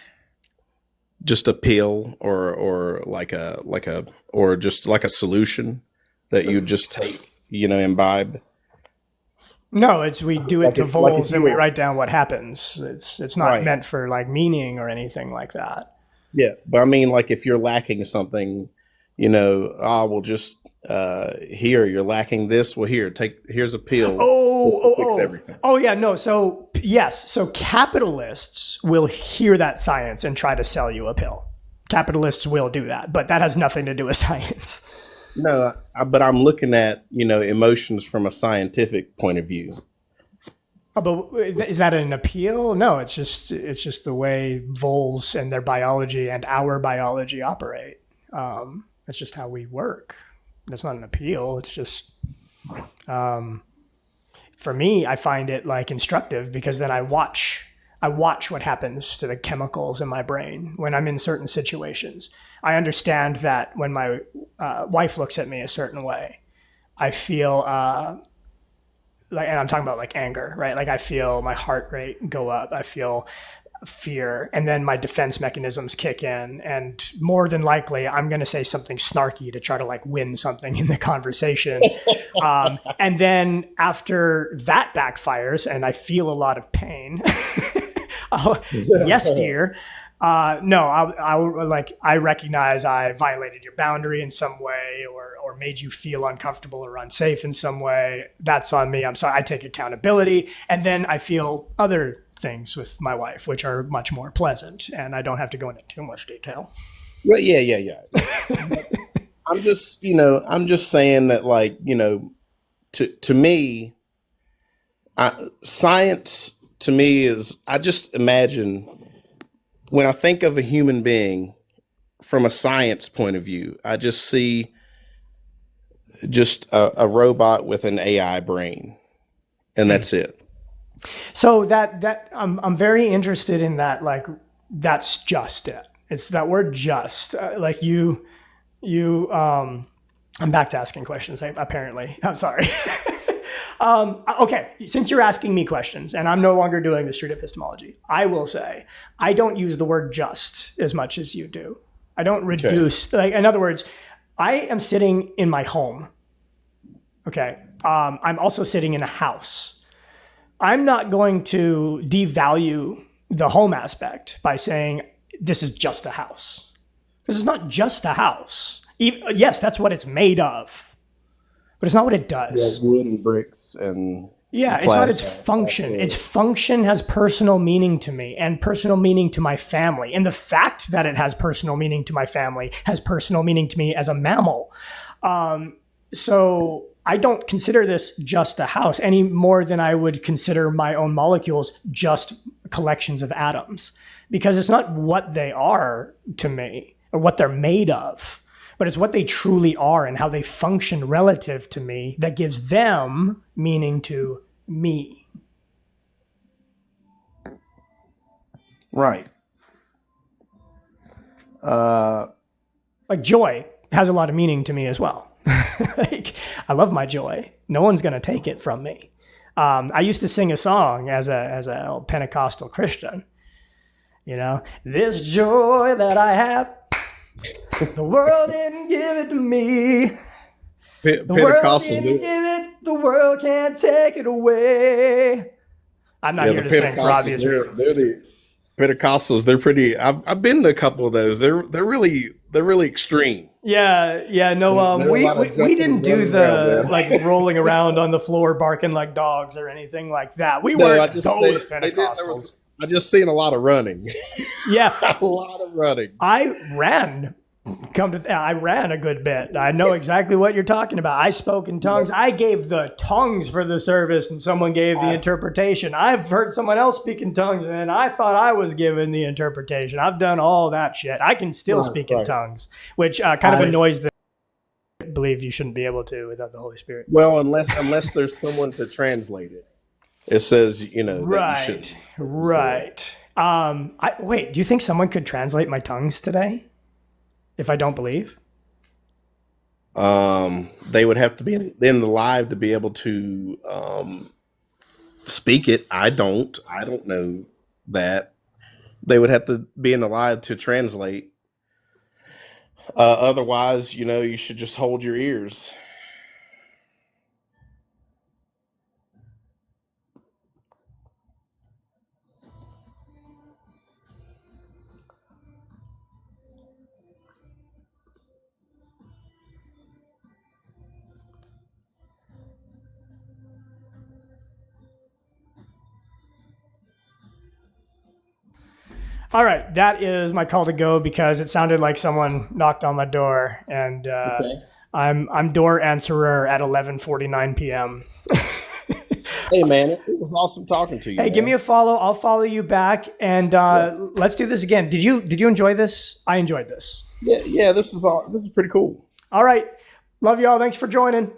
just a pill or just like a solution that you just take, imbibe? No, we do it to voles and we were- write down what happens. It's not Right. meant for like meaning or anything like that. Yeah, but I mean, like if you're lacking something, well, just here you're lacking this. Well, here's a pill. This will fix everything. Oh yeah, no. So yes, so capitalists will hear that science and try to sell you a pill. Capitalists will do that, but that has nothing to do with science. No, but I'm looking at emotions from a scientific point of view. Oh, but is that an appeal? No, it's just the way voles and their biology and our biology operate. That's just how we work. That's not an appeal. It's just, for me, I find it like instructive because then I watch what happens to the chemicals in my brain when I'm in certain situations. I understand that when my wife looks at me a certain way, I feel and I'm talking about like anger, right? Like I feel my heart rate go up. I feel fear, and then my defense mechanisms kick in, and more than likely I'm going to say something snarky to try to like win something in the conversation. And then after that backfires and I feel a lot of pain, yes, dear. No, I recognize I violated your boundary in some way or made you feel uncomfortable or unsafe in some way. That's on me. I'm sorry. I take accountability. And then I feel other things with my wife, which are much more pleasant. And I don't have to go into too much detail. Well, yeah. I'm just saying that, like, to me, science to me is, I just imagine when I think of a human being from a science point of view, I just see just a robot with an AI brain, and that's it. So that I'm very interested in that. Like, that's just it. It's that word just, like I'm back to asking questions, apparently. I'm sorry. Okay, since you're asking me questions and I'm no longer doing the street epistemology, I will say I don't use the word just as much as you do. I don't reduce, like, in other words, I am sitting in my home. Okay. I'm also sitting in a house. I'm not going to devalue the home aspect by saying this is just a house. This is not just a house. Yes, that's what it's made of, but it's not what it does. Yeah, wood and bricks and yeah, it's not its function. Its function has personal meaning to me and personal meaning to my family. And the fact that it has personal meaning to my family has personal meaning to me as a mammal. So I don't consider this just a house any more than I would consider my own molecules just collections of atoms, because it's not what they are to me or what they're made of, but it's what they truly are and how they function relative to me that gives them meaning to me. right. Like joy has a lot of meaning to me as well. Like, I love my joy. No one's going to take it from me. I used to sing a song as a Pentecostal Christian. This joy that I have, the world didn't give it to me. The world didn't give it. The world can't take it away. I'm not here to sing for obvious reasons. Pentecostals, they're pretty. I've been to a couple of those. They're really extreme. Yeah. No, There are a lot of we didn't do jumping the around there. like rolling around on the floor barking like dogs or anything like that. We No, weren't those Pentecostals. I just seen a lot of running. Yeah, A lot of running. I ran. I ran a good bit. I know exactly what you're talking about. I spoke in tongues. I gave the tongues for the service, and someone gave the interpretation. I've heard someone else speak in tongues, and then I thought I was giving the interpretation. I've done all that shit. I can still speak in tongues, which kind of annoys the believe you shouldn't be able to without the Holy Spirit. Well, unless there's someone to translate it. It says, that you Right. shouldn't. Right. Wait, do you think someone could translate my tongues today? If I don't believe? They would have to be in the live to be able to speak it. I don't know that. They would have to be in the live to translate. Otherwise, you should just hold your ears. All right, that is my call to go because it sounded like someone knocked on my door, and Okay. I'm door answerer at 11:49 p.m. Hey, man, it was awesome talking to you. Hey, give me a follow. I'll follow you back, and let's do this again. Did you enjoy this? I enjoyed this. Yeah. This is pretty cool. All right, love y'all. Thanks for joining.